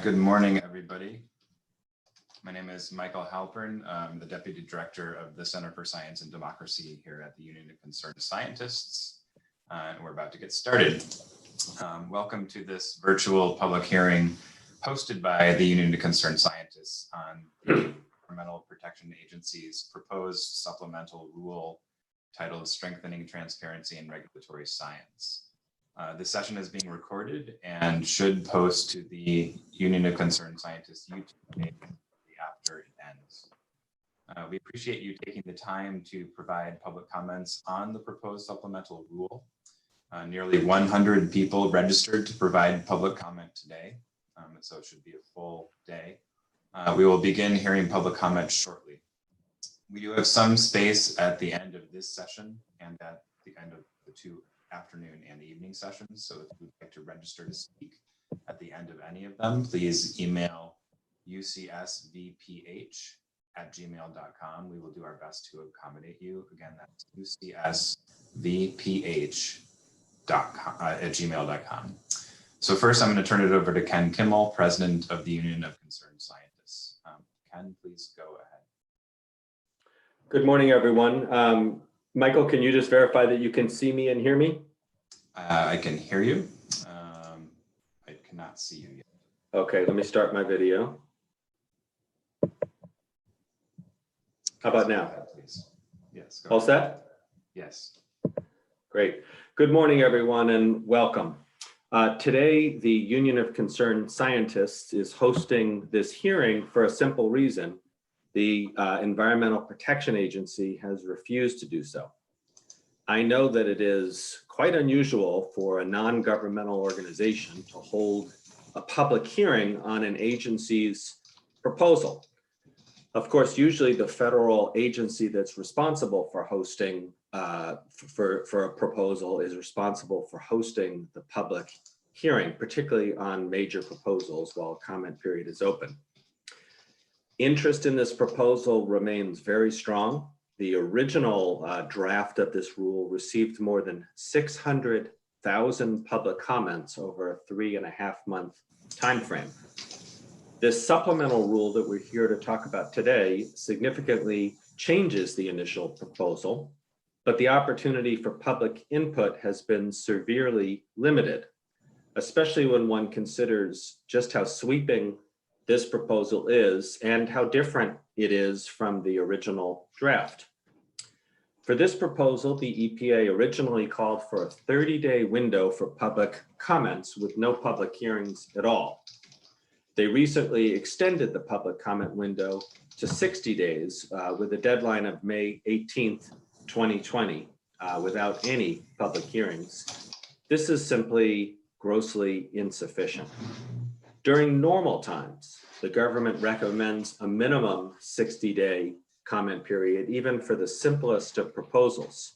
Good morning, everybody. My name is Michael Halpern. I'm the Deputy Director of the Center for Science and Democracy here at the Union of Concerned Scientists, and we're about to get started. Welcome to this virtual public hearing hosted by the Union of Concerned Scientists on the Environmental Protection Agency's proposed supplemental rule titled Strengthening Transparency in Regulatory Science. This session is being recorded and should post to the Union of Concerned Scientists YouTube page after it ends. We appreciate you taking the time to provide public comments on the proposed supplemental rule. Nearly 100 people registered to provide public comment today, so it should be a full day. We will begin hearing public comments shortly. We do have some space at the end of this session and at the end of the two afternoon and evening sessions. So if you'd like to register to speak at the end of any of them, please email ucsvph@gmail.com. We will do our best to accommodate you. Again, that's ucsvph@gmail.com. So first, I'm going to turn it over to Ken Kimmel, President of the Union of Concerned Scientists. Ken, please go ahead. Good morning, everyone. Michael, can you just verify that you can see me and hear me? I can hear you. I cannot see you yet. Okay, let me start my video. How about now? Please. Yes. All set? Yes. Great. Good morning, everyone, and welcome. Today, the Union of Concerned Scientists is hosting this hearing for a simple reason. The Environmental Protection Agency has refused to do so. I know that it is quite unusual for a non-governmental organization to hold a public hearing on an agency's proposal. Of course, usually the federal agency that's responsible for hosting for a proposal is responsible for hosting the public hearing, particularly on major proposals while a comment period is open. Interest in this proposal remains very strong. The original draft of this rule received more than 600,000 public comments over a 3.5-month time frame. This supplemental rule that we're here to talk about today significantly changes the initial proposal, but the opportunity for public input has been severely limited, especially when one considers just how sweeping this proposal is and how different it is from the original draft. For this proposal, the EPA originally called for a 30-day window for public comments with no public hearings at all. They recently extended the public comment window to 60 days with a deadline of May 18th, 2020, without any public hearings. This is simply grossly insufficient. During normal times, the government recommends a minimum 60-day comment period, even for the simplest of proposals.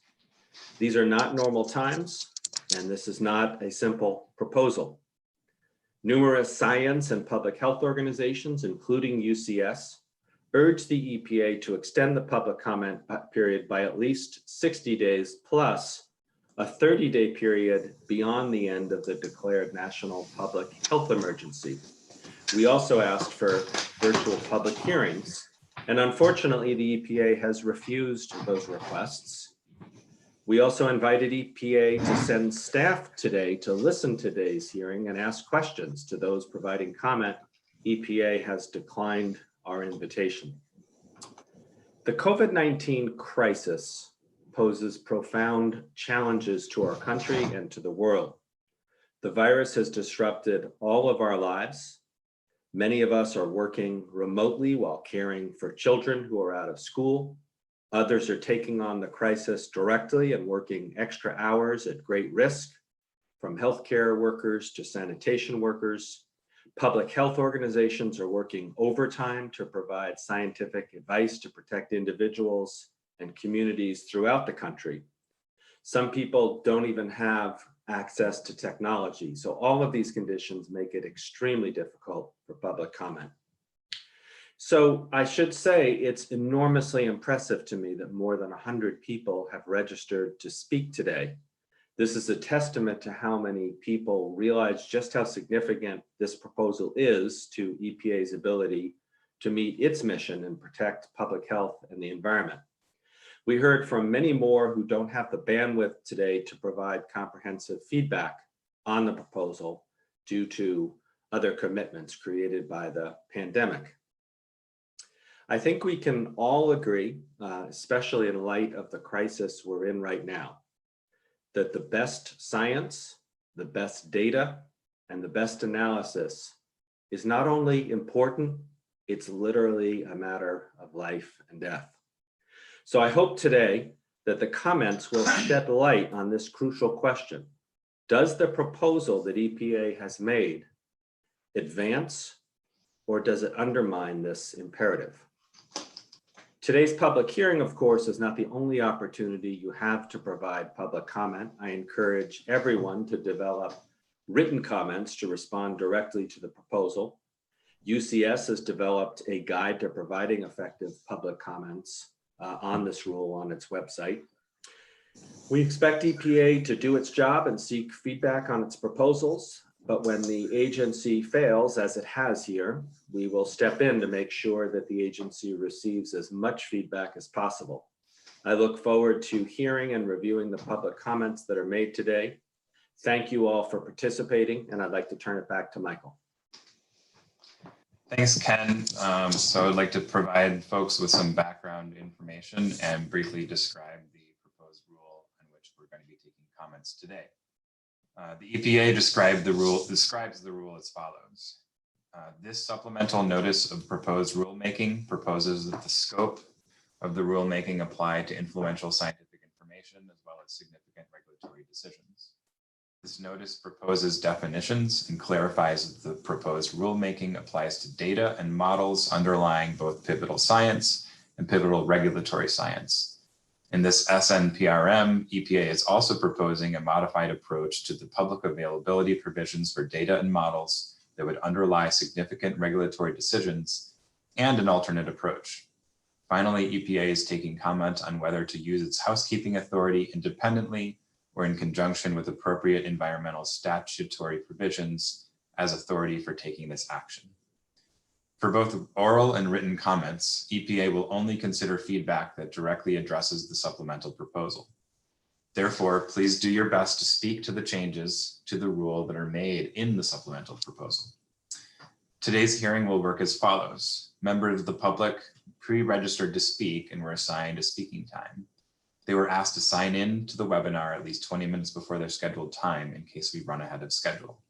These are not normal times, and this is not a simple proposal. Numerous science and public health organizations, including UCS, urge the EPA to extend the public comment period by at least 60 days plus a 30-day period beyond the end of the declared national public health emergency. We also asked for virtual public hearings, and unfortunately, the EPA has refused those requests. We also invited EPA to send staff today to listen to today's hearing and ask questions to those providing comment. EPA has declined our invitation. The COVID-19 crisis poses profound challenges to our country and to the world. The virus has disrupted all of our lives. Many of us are working remotely while caring for children who are out of school. Others are taking on the crisis directly and working extra hours at great risk, from healthcare workers to sanitation workers. Public health organizations are working overtime to provide scientific advice to protect individuals and communities throughout the country. Some people don't even have access to technology. So all of these conditions make it extremely difficult for public comment. So I should say it's enormously impressive to me that more than 100 people have registered to speak today. This is a testament to how many people realize just how significant this proposal is to EPA's ability to meet its mission and protect public health and the environment. We heard from many more who don't have the bandwidth today to provide comprehensive feedback on the proposal due to other commitments created by the pandemic. I think we can all agree, especially in light of the crisis we're in right now, that the best science, the best data, and the best analysis is not only important, it's literally a matter of life and death. So I hope today that the comments will shed light on this crucial question. Does the proposal that EPA has made advance, or does it undermine this imperative? Today's public hearing, of course, is not the only opportunity you have to provide public comment. I encourage everyone to develop written comments to respond directly to the proposal. UCS has developed a guide to providing effective public comments on this rule on its website. We expect EPA to do its job and seek feedback on its proposals, but when the agency fails, as it has here, we will step in to make sure that the agency receives as much feedback as possible. I look forward to hearing and reviewing the public comments that are made today. Thank you all for participating, and I'd like to turn it back to Michael. Thanks, Ken. So I'd like to provide folks with some background information and briefly describe the proposed rule on which we're going to be taking comments today. The EPA describes the rule as follows. This supplemental notice of proposed rulemaking proposes that the scope of the rulemaking apply to influential scientific information as well as significant regulatory decisions. This notice proposes definitions and clarifies that the proposed rulemaking applies to data and models underlying both pivotal science and pivotal regulatory science. In this SNPRM, EPA is also proposing a modified approach to the public availability provisions for data and models that would underlie significant regulatory decisions and an alternate approach. Finally, EPA is taking comment on whether to use its housekeeping authority independently or in conjunction with appropriate environmental statutory provisions as authority for taking this action. For both oral and written comments, EPA will only consider feedback that directly addresses the supplemental proposal. Therefore, please do your best to speak to the changes to the rule that are made in the supplemental proposal. Today's hearing will work as follows. Members of the public pre-registered to speak and were assigned a speaking time. They were asked to sign in to the webinar at least 20 minutes before their scheduled time in case we run ahead of schedule.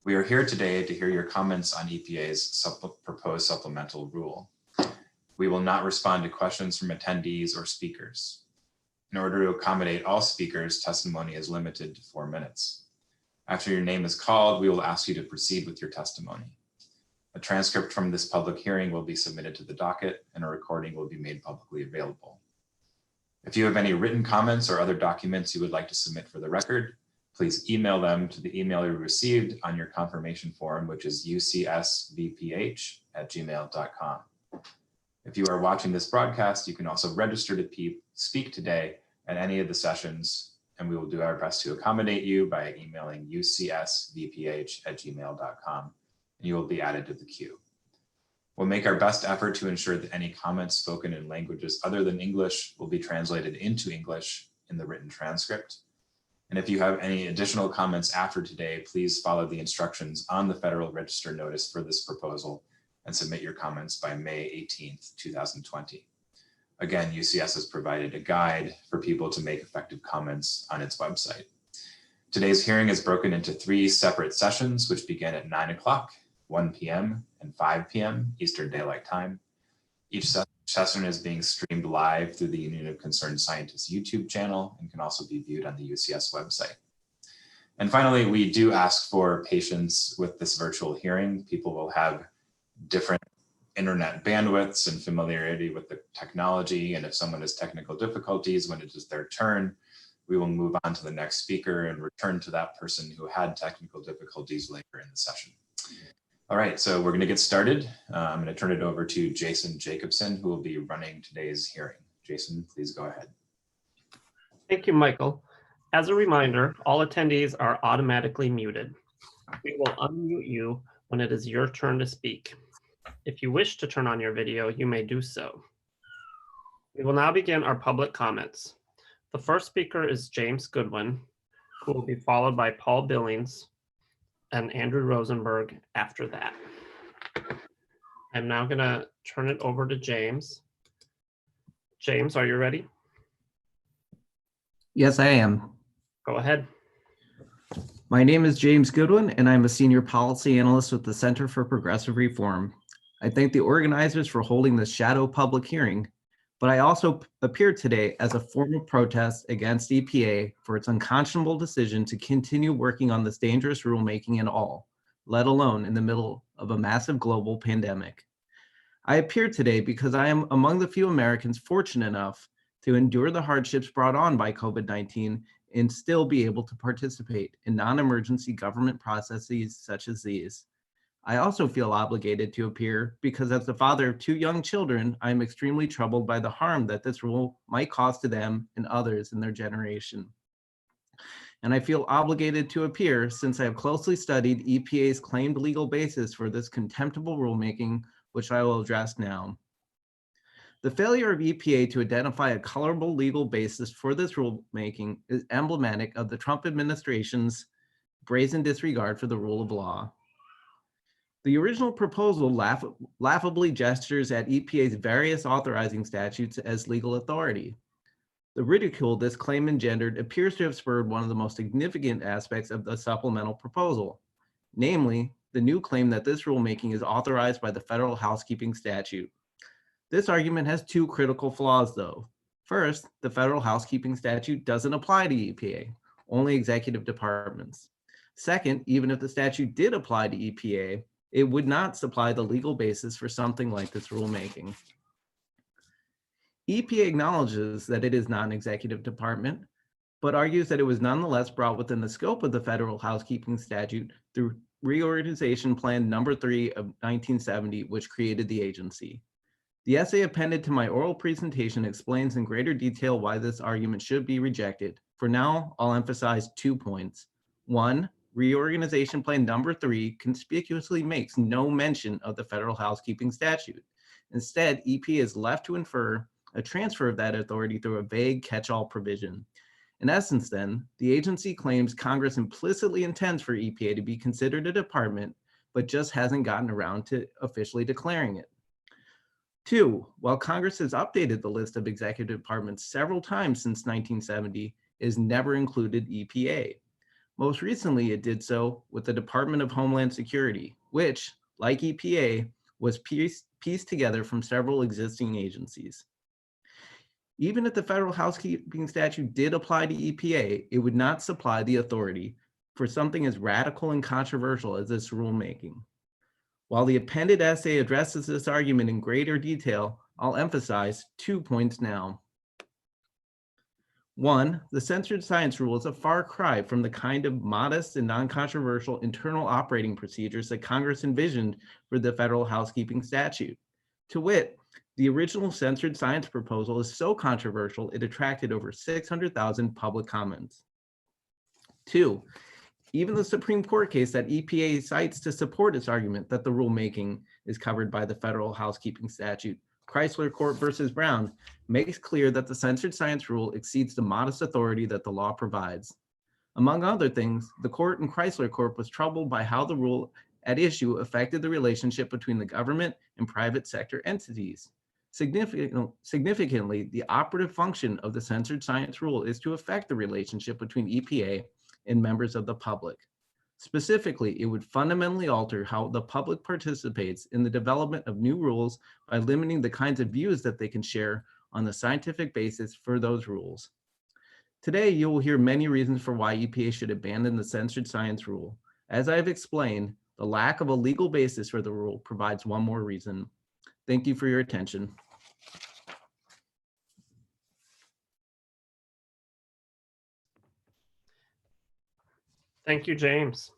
We are here today to hear your comments on EPA's proposed supplemental rule. We will not respond to questions from attendees or speakers. In order to accommodate all speakers, testimony is limited to 4 minutes. After your name is called, we will ask you to proceed with your testimony. A transcript from this public hearing will be submitted to the docket and a recording will be made publicly available. If you have any written comments or other documents you would like to submit for the record, please email them to the email you received on your confirmation form, which is ucsvph@gmail.com. If you are watching this broadcast, you can also register to speak today at any of the sessions, and we will do our best to accommodate you by emailing ucsvph@gmail.com, and you will be added to the queue. We'll make our best effort to ensure that any comments spoken in languages other than English will be translated into English in the written transcript. And if you have any additional comments after today, please follow the instructions on the Federal Register notice for this proposal and submit your comments by May 18th, 2020. Again, UCS has provided a guide for people to make effective comments on its website. Today's hearing is broken into 3 separate sessions, which begin at 9 o'clock, 1 p.m. and 5 p.m. Eastern Daylight Time. Each session is being streamed live through the Union of Concerned Scientists YouTube channel and can also be viewed on the UCS website. And finally, we do ask for patience with this virtual hearing. People will have different internet bandwidths and familiarity with the technology. And if someone has technical difficulties when it is their turn, we will move on to the next speaker and return to that person who had technical difficulties later in the session. All right, so we're going to get started. I'm going to turn it over to Jason Jacobson, who will be running today's hearing. Jason, please go ahead. Thank you, Michael. As a reminder, all attendees are automatically muted. We will unmute you when it is your turn to speak. If you wish to turn on your video, you may do so. We will now begin our public comments. The first speaker is James Goodwin, who will be followed by Paul Billings and Andrew Rosenberg after that. I'm now going to turn it over to James. James, are you ready? Yes, I am. Go ahead. My name is James Goodwin, and I'm a senior policy analyst with the Center for Progressive Reform. I thank the organizers for holding this shadow public hearing, but I also appear today as a formal protest against EPA for its unconscionable decision to continue working on this dangerous rulemaking at all, let alone in the middle of a massive global pandemic. I appear today because I am among the few Americans fortunate enough to endure the hardships brought on by COVID-19 and still be able to participate in non-emergency government processes such as these. I also feel obligated to appear because as the father of 2 young children, I am extremely troubled by the harm that this rule might cause to them and others in their generation. And I feel obligated to appear since I have closely studied EPA's claimed legal basis for this contemptible rulemaking, which I will address now. The failure of EPA to identify a colorable legal basis for this rulemaking is emblematic of the Trump administration's brazen disregard for the rule of law. The original proposal laughably gestures at EPA's various authorizing statutes as legal authority. The ridicule this claim engendered appears to have spurred one of the most significant aspects of the supplemental proposal, namely the new claim that this rulemaking is authorized by the federal housekeeping statute. This argument has 2 critical flaws, though. First, the federal housekeeping statute doesn't apply to EPA, only executive departments. Second, even if the statute did apply to EPA, it would not supply the legal basis for something like this rulemaking. EPA acknowledges that it is not an executive department, but argues that it was nonetheless brought within the scope of the federal housekeeping statute through Reorganization Plan No. 3 of 1970, which created the agency. The essay appended to my oral presentation explains in greater detail why this argument should be rejected. For now, I'll emphasize 2 points. 1, Reorganization Plan No. 3 conspicuously makes no mention of the federal housekeeping statute. Instead, EPA is left to infer a transfer of that authority through a vague catch-all provision. In essence, then, the agency claims Congress implicitly intends for EPA to be considered a department, but just hasn't gotten around to officially declaring it. 2, while Congress has updated the list of executive departments several times since 1970, it has never included EPA. Most recently, it did so with the Department of Homeland Security, which, like EPA, was pieced together from several existing agencies. Even if the federal housekeeping statute did apply to EPA, it would not supply the authority for something as radical and controversial as this rulemaking. While the appended essay addresses this argument in greater detail, I'll emphasize 2 points now. 1, the censored science rule is a far cry from the kind of modest and non-controversial internal operating procedures that Congress envisioned for the federal housekeeping statute. To wit, the original censored science proposal is so controversial it attracted over 600,000 public comments. 2, even the Supreme Court case that EPA cites to support its argument that the rulemaking is covered by the federal housekeeping statute, Chrysler Corp versus Brown, makes clear that the censored science rule exceeds the modest authority that the law provides. Among other things, the court in Chrysler Corp was troubled by how the rule at issue affected the relationship between the government and private sector entities. Significantly, the operative function of the censored science rule is to affect the relationship between EPA and members of the public. Specifically, it would fundamentally alter how the public participates in the development of new rules by limiting the kinds of views that they can share on the scientific basis for those rules. Today, you will hear many reasons for why EPA should abandon the censored science rule. As I have explained, the lack of a legal basis for the rule provides one more reason. Thank you for your attention. Thank you, James.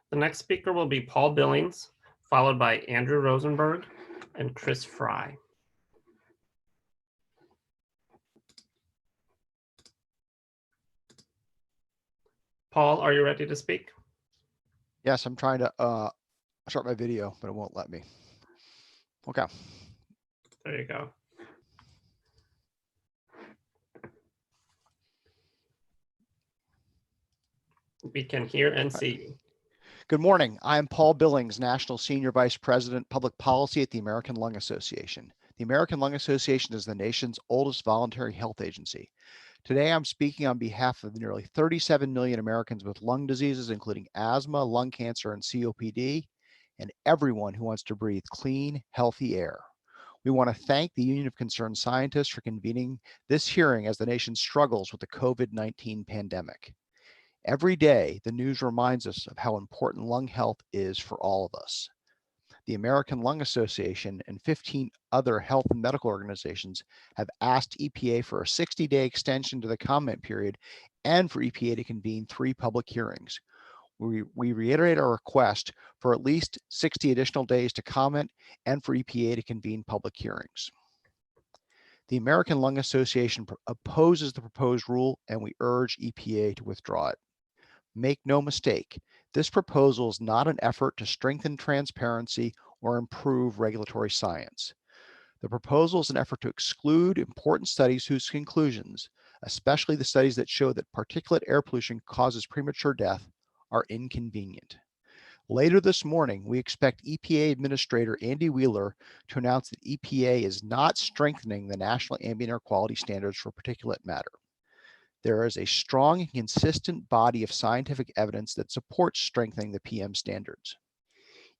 The next speaker will be Paul Billings, followed by Andrew Rosenberg and Chris Fry. Paul, are you ready to speak? Yes, I'm trying to start my video, but it won't let me. Okay. There you go. We can hear and see you. Good morning. I'm Paul Billings, National Senior Vice President, Public Policy at the American Lung Association. The American Lung Association is the nation's oldest voluntary health agency. Today, I'm speaking on behalf of the nearly 37 million Americans with lung diseases, including asthma, lung cancer, and COPD, and everyone who wants to breathe clean, healthy air. We want to thank the Union of Concerned Scientists for convening this hearing as the nation struggles with the COVID-19 pandemic. Every day, the news reminds us of how important lung health is for all of us. The American Lung Association and 15 other health and medical organizations have asked EPA for a 60-day extension to the comment period and for EPA to convene 3 public hearings. We reiterate our request for at least 60 additional days to comment and for EPA to convene public hearings. The American Lung Association opposes the proposed rule, and we urge EPA to withdraw it. Make no mistake, this proposal is not an effort to strengthen transparency or improve regulatory science. The proposal is an effort to exclude important studies whose conclusions, especially the studies that show that particulate air pollution causes premature death, are inconvenient. Later this morning, we expect EPA Administrator Andy Wheeler to announce that EPA is not strengthening the National Ambient Air Quality Standards for particulate matter. There is a strong and consistent body of scientific evidence that supports strengthening the PM standards.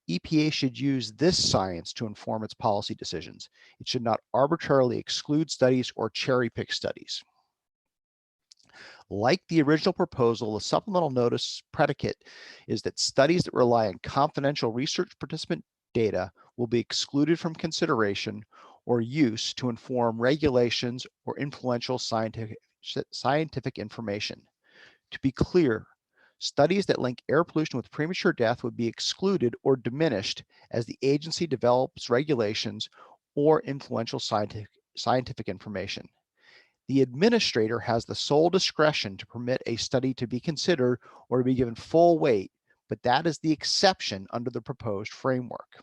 EPA should use this science to inform its policy decisions. It should not arbitrarily exclude studies or cherry pick studies. Like the original proposal, the supplemental notice predicate is that studies that rely on confidential research participant data will be excluded from consideration or use to inform regulations or influential scientific information. To be clear, studies that link air pollution with premature death would be excluded or diminished as the agency develops regulations or influential scientific information. The administrator has the sole discretion to permit a study to be considered or to be given full weight, but that is the exception under the proposed framework.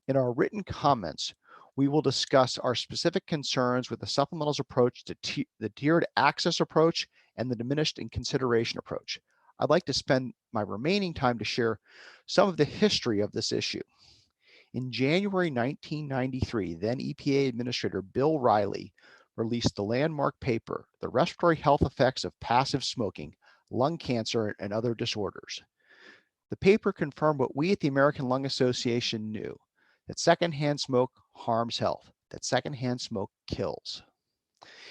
In our written comments, we will discuss our specific concerns with the supplemental's approach to the tiered access approach and the diminished in consideration approach. I'd like to spend my remaining time to share some of the history of this issue. In January 1993, then EPA Administrator Bill Riley released the landmark paper, The Respiratory Health Effects of Passive Smoking, Lung Cancer, and Other Disorders. The paper confirmed what we at the American Lung Association knew, that secondhand smoke harms health, that secondhand smoke kills.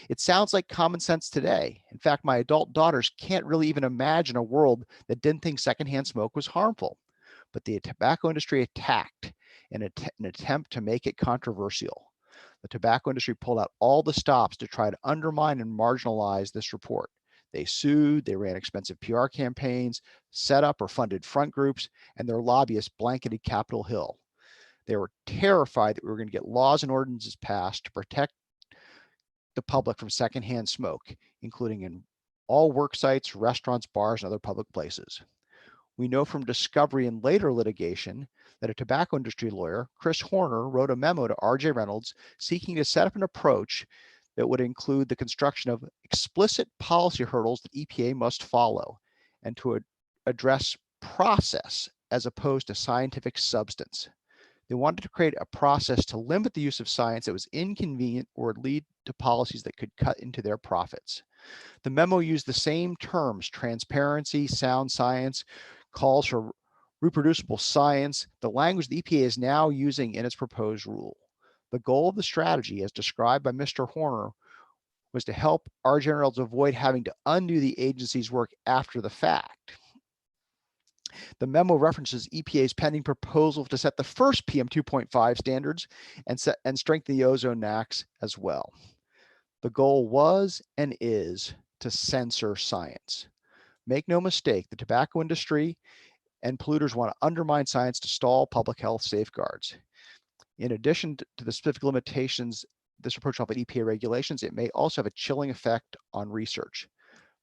It sounds like common sense today. In fact, my adult daughters can't really even imagine a world that didn't think secondhand smoke was harmful. But the tobacco industry attacked in an attempt to make it controversial. The tobacco industry pulled out all the stops to try to undermine and marginalize this report. They sued, they ran expensive PR campaigns, set up or funded front groups, and their lobbyists blanketed Capitol Hill. They were terrified that we were going to get laws and ordinances passed to protect the public from secondhand smoke, including in all work sites, restaurants, bars, and other public places. We know from discovery and later litigation that a tobacco industry lawyer, Chris Horner, wrote a memo to R.J. Reynolds seeking to set up an approach that would include the construction of explicit policy hurdles that EPA must follow and to address process as opposed to scientific substance. They wanted to create a process to limit the use of science that was inconvenient or would lead to policies that could cut into their profits. The memo used the same terms, transparency, sound science, calls for reproducible science, the language the EPA is now using in its proposed rule. The goal of the strategy, as described by Mr. Horner, was to help our generals avoid having to undo the agency's work after the fact. The memo references EPA's pending proposal to set the first PM 2.5 standards and strengthen the ozone NACs as well. The goal was and is to censor science. Make no mistake, the tobacco industry and polluters want to undermine science to stall public health safeguards. In addition to the specific limitations this approach will have at EPA regulations, it may also have a chilling effect on research.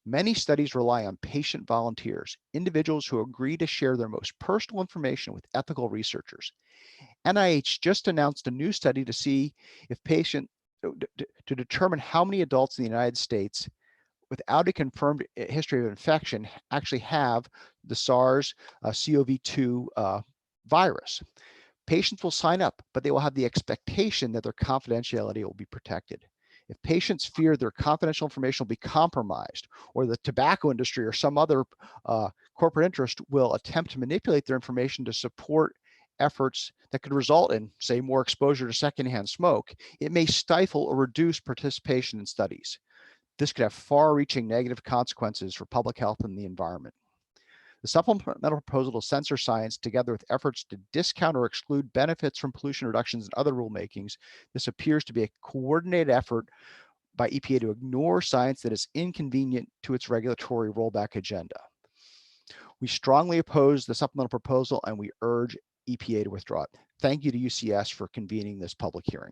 Many studies rely on patient volunteers, individuals who agree to share their most personal information with ethical researchers. NIH just announced a new study to see if to determine how many adults in the United States without a confirmed history of infection actually have the SARS-CoV-2 virus. Patients will sign up, but they will have the expectation that their confidentiality will be protected. If patients fear their confidential information will be compromised, or the tobacco industry or some other corporate interest will attempt to manipulate their information to support efforts that could result in, say, more exposure to secondhand smoke, it may stifle or reduce participation in studies. This could have far-reaching negative consequences for public health and the environment. The supplemental proposal to censor science, together with efforts to discount or exclude benefits from pollution reductions and other rulemakings, this appears to be a coordinated effort by EPA to ignore science that is inconvenient to its regulatory rollback agenda. We strongly oppose the supplemental proposal and we urge EPA to withdraw it. Thank you to UCS for convening this public hearing.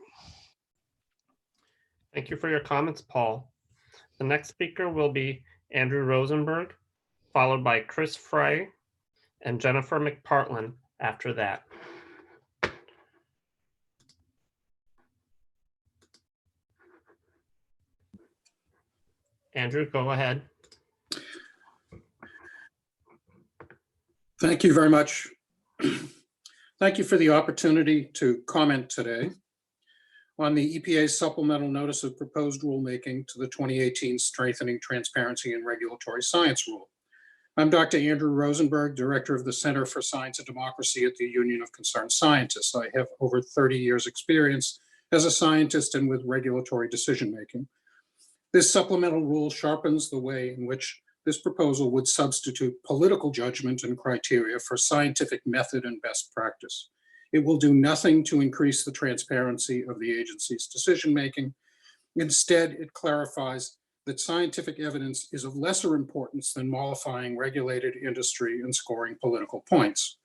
Thank you for your comments, Paul. The next speaker will be Andrew Rosenberg, followed by Chris Frey and Jennifer McPartlin after that. Andrew, go ahead. Thank you very much. Thank you for the opportunity to comment today on the EPA's supplemental notice of proposed rulemaking to the 2018 Strengthening Transparency and Regulatory Science Rule. I'm Dr. Andrew Rosenberg, Director of the Center for Science and Democracy at the Union of Concerned Scientists. I have over 30 years experience as a scientist and with regulatory decision-making. This supplemental rule sharpens the way in which this proposal would substitute political judgment and criteria for scientific method and best practice. It will do nothing to increase the transparency of the agency's decision-making. Instead, it clarifies that scientific evidence is of lesser importance than mollifying regulated industry and scoring political points.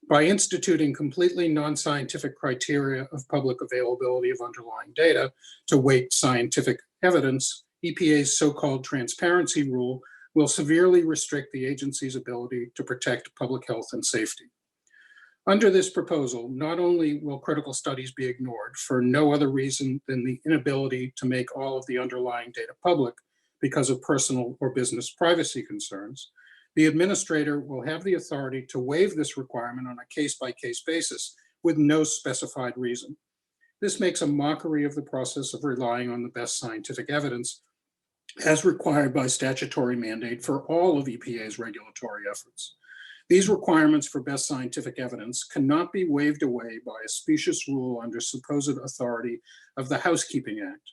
By instituting completely non-scientific criteria of public availability of underlying data to weight scientific evidence, EPA's so-called transparency rule will severely restrict the agency's ability to protect public health and safety. Under this proposal, not only will critical studies be ignored for no other reason than the inability to make all of the underlying data public because of personal or business privacy concerns, the administrator will have the authority to waive this requirement on a case-by-case basis with no specified reason. This makes a mockery of the process of relying on the best scientific evidence as required by statutory mandate for all of EPA's regulatory efforts. These requirements for best scientific evidence cannot be waived away by a specious rule under supposed authority of the Housekeeping Act.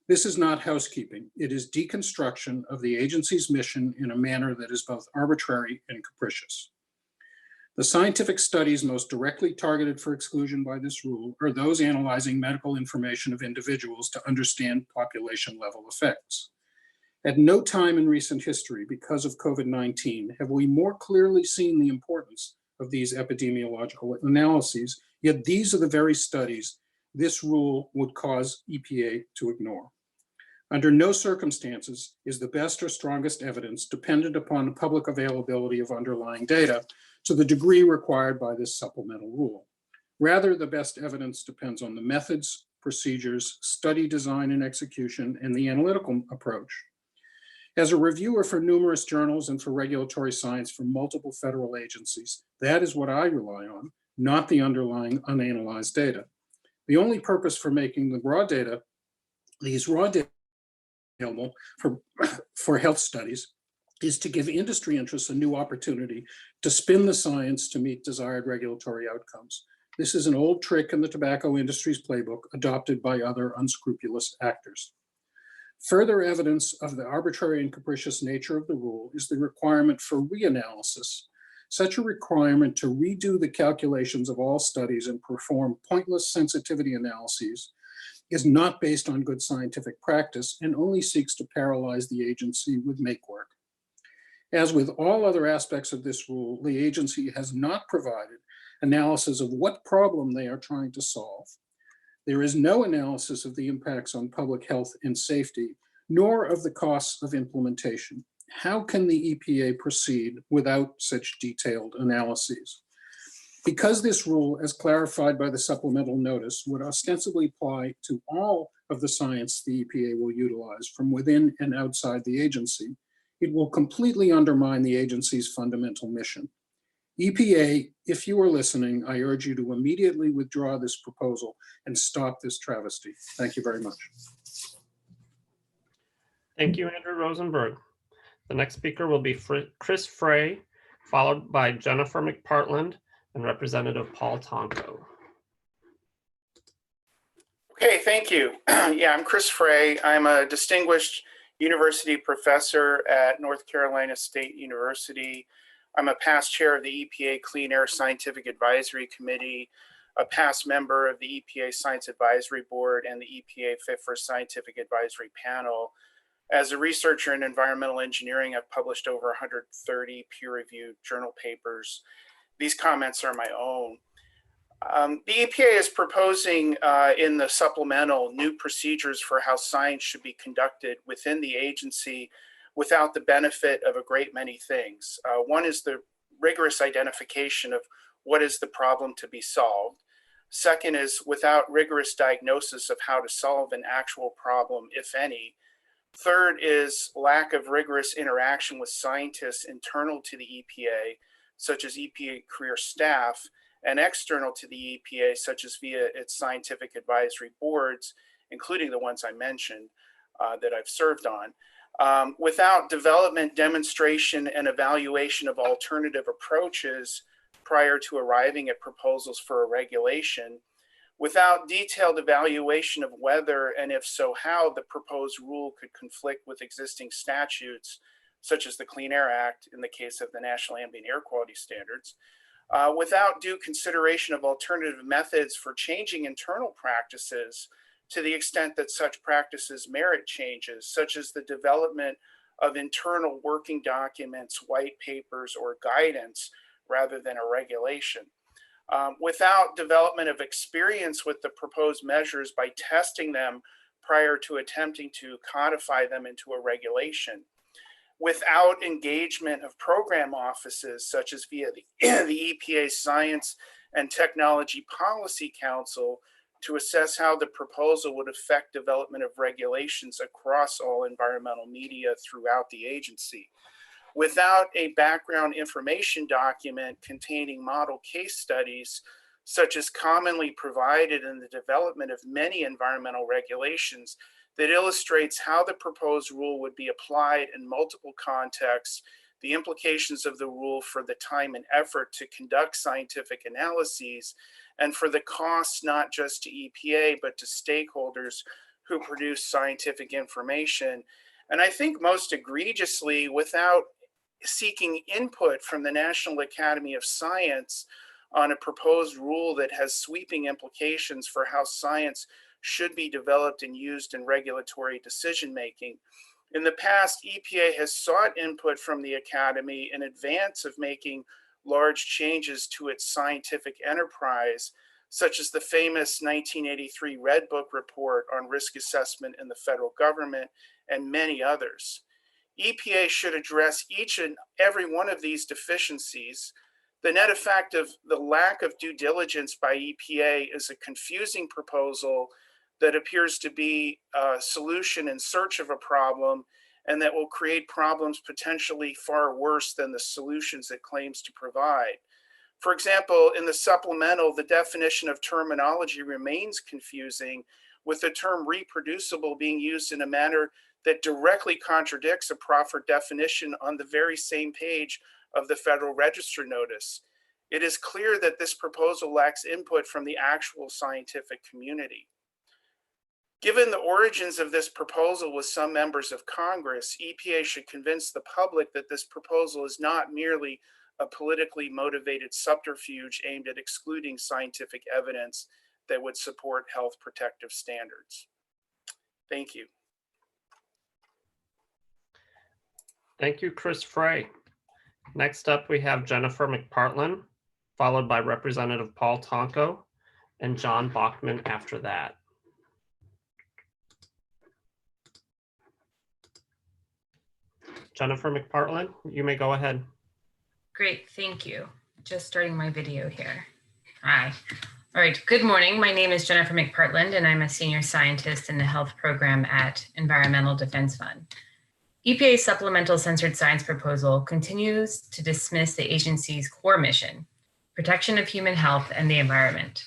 This is not housekeeping. It is deconstruction of the agency's mission in a manner that is both arbitrary and capricious. The scientific studies most directly targeted for exclusion by this rule are those analyzing medical information of individuals to understand population-level effects. At no time in recent history, because of COVID-19, have we more clearly seen the importance of these epidemiological analyses, yet these are the very studies this rule would cause EPA to ignore. Under no circumstances is the best or strongest evidence dependent upon the public availability of underlying data to the degree required by this supplemental rule. Rather, the best evidence depends on the methods, procedures, study design and execution, and the analytical approach. As a reviewer for numerous journals and for regulatory science for multiple federal agencies, that is what I rely on, not the underlying unanalyzed data. The only purpose for making the raw data, these raw data available for health studies, is to give industry interests a new opportunity to spin the science to meet desired regulatory outcomes. This is an old trick in the tobacco industry's playbook adopted by other unscrupulous actors. Further evidence of the arbitrary and capricious nature of the rule is the requirement for reanalysis. Such a requirement to redo the calculations of all studies and perform pointless sensitivity analyses is not based on good scientific practice and only seeks to paralyze the agency with make work. As with all other aspects of this rule, the agency has not provided analysis of what problem they are trying to solve. There is no analysis of the impacts on public health and safety, nor of the costs of implementation. how can the EPA proceed without such detailed analyses? Because this rule, as clarified by the supplemental notice, would ostensibly apply to all of the science the EPA will utilize from within and outside the agency, it will completely undermine the agency's fundamental mission. EPA, if you are listening, I urge you to immediately withdraw this proposal and stop this travesty. Thank you very much. Thank you, Andrew Rosenberg. The next speaker will be Chris Frey, followed by Jennifer McPartlin and Representative Paul Tonko. Okay, thank you. Yeah, I'm Chris Frey. I'm a distinguished university professor at North Carolina State University. I'm a past chair of the EPA Clean Air Scientific Advisory Committee, a past member of the EPA Science Advisory Board and the EPA Fit for Scientific Advisory Panel. As a researcher in environmental engineering, I've published over 130 peer-reviewed journal papers. These comments are my own. The EPA is proposing in the supplemental new procedures for how science should be conducted within the agency without the benefit of a great many things. One is the rigorous identification of what is the problem to be solved. Second is without rigorous diagnosis of how to solve an actual problem, if any. Third is lack of rigorous interaction with scientists internal to the EPA, such as EPA career staff, and external to the EPA, such as via its scientific advisory boards, including the ones I mentioned that I've served on. Without development, demonstration, and evaluation of alternative approaches prior to arriving at proposals for a regulation, without detailed evaluation of whether, and if so how, the proposed rule could conflict with existing statutes, such as the Clean Air Act in the case of the National Ambient Air Quality Standards, without due consideration of alternative methods for changing internal practices to the extent that such practices merit changes, such as the development of internal working documents, white papers, or guidance, rather than a regulation. Without development of experience with the proposed measures by testing them prior to attempting to codify them into a regulation, without engagement of program offices such as via the EPA Science and Technology Policy Council to assess how the proposal would affect development of regulations across all environmental media throughout the agency, without a background information document containing model case studies, such as commonly provided in the development of many environmental regulations that illustrates how the proposed rule would be applied in multiple contexts, the implications of the rule for the time and effort to conduct scientific analyses, and for the costs not just to EPA, but to stakeholders who produce scientific information. And I think most egregiously, without seeking input from the National Academy of Science on a proposed rule that has sweeping implications for how science should be developed and used in regulatory decision-making. In the past, EPA has sought input from the Academy in advance of making large changes to its scientific enterprise, such as the famous 1983 Red Book report on risk assessment in the federal government and many others. EPA should address each and every one of these deficiencies. The net effect of the lack of due diligence by EPA is a confusing proposal that appears to be a solution in search of a problem and that will create problems potentially far worse than the solutions it claims to provide. For example, in the supplemental, the definition of terminology remains confusing, with the term reproducible being used in a manner that directly contradicts a proffered definition on the very same page of the Federal Register notice. It is clear that this proposal lacks input from the actual scientific community. Given the origins of this proposal with some members of Congress, EPA should convince the public that this proposal is not merely a politically motivated subterfuge aimed at excluding scientific evidence that would support health protective standards. Thank you. Thank you, Chris Frey. Next up, we have Jennifer McPartlin, followed by Representative Paul Tonko and John Bachman after that. Jennifer McPartlin, you may go ahead. Great, thank you. Just starting my video here. Hi. All right, good morning. My name is Jennifer McPartlin, and I'm a senior scientist in the health program at Environmental Defense Fund. EPA's supplemental censored science proposal continues to dismiss the agency's core mission, protection of human health and the environment.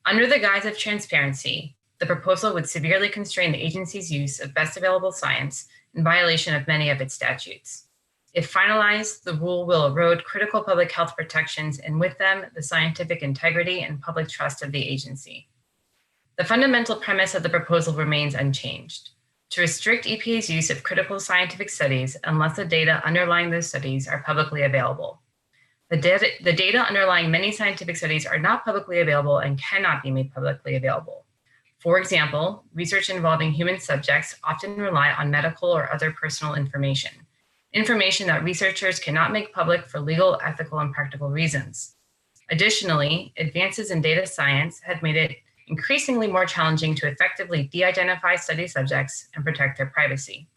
Under the guise of transparency, the proposal would severely constrain the agency's use of best available science in violation of many of its statutes. If finalized, the rule will erode critical public health protections and with them, the scientific integrity and public trust of the agency. The fundamental premise of the proposal remains unchanged: to restrict EPA's use of critical scientific studies unless the data underlying those studies are publicly available. The data underlying many scientific studies are not publicly available and cannot be made publicly available. For example, research involving human subjects often rely on medical or other personal information that researchers cannot make public for legal, ethical, and practical reasons. Additionally, advances in data science have made it increasingly more challenging to effectively de-identify study subjects and protect their privacy.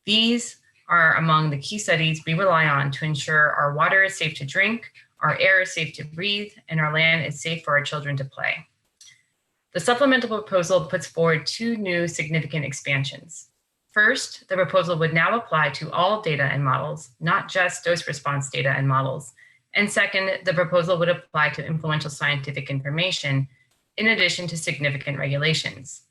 These are among the key studies we rely on to ensure our water is safe to drink, our air is safe to breathe, and our land is safe for our children to play. The supplemental proposal puts forward two new significant expansions. First, the proposal would now apply to all data and models, not just dose response data and models. And second, the proposal would apply to influential scientific information in addition to significant regulations.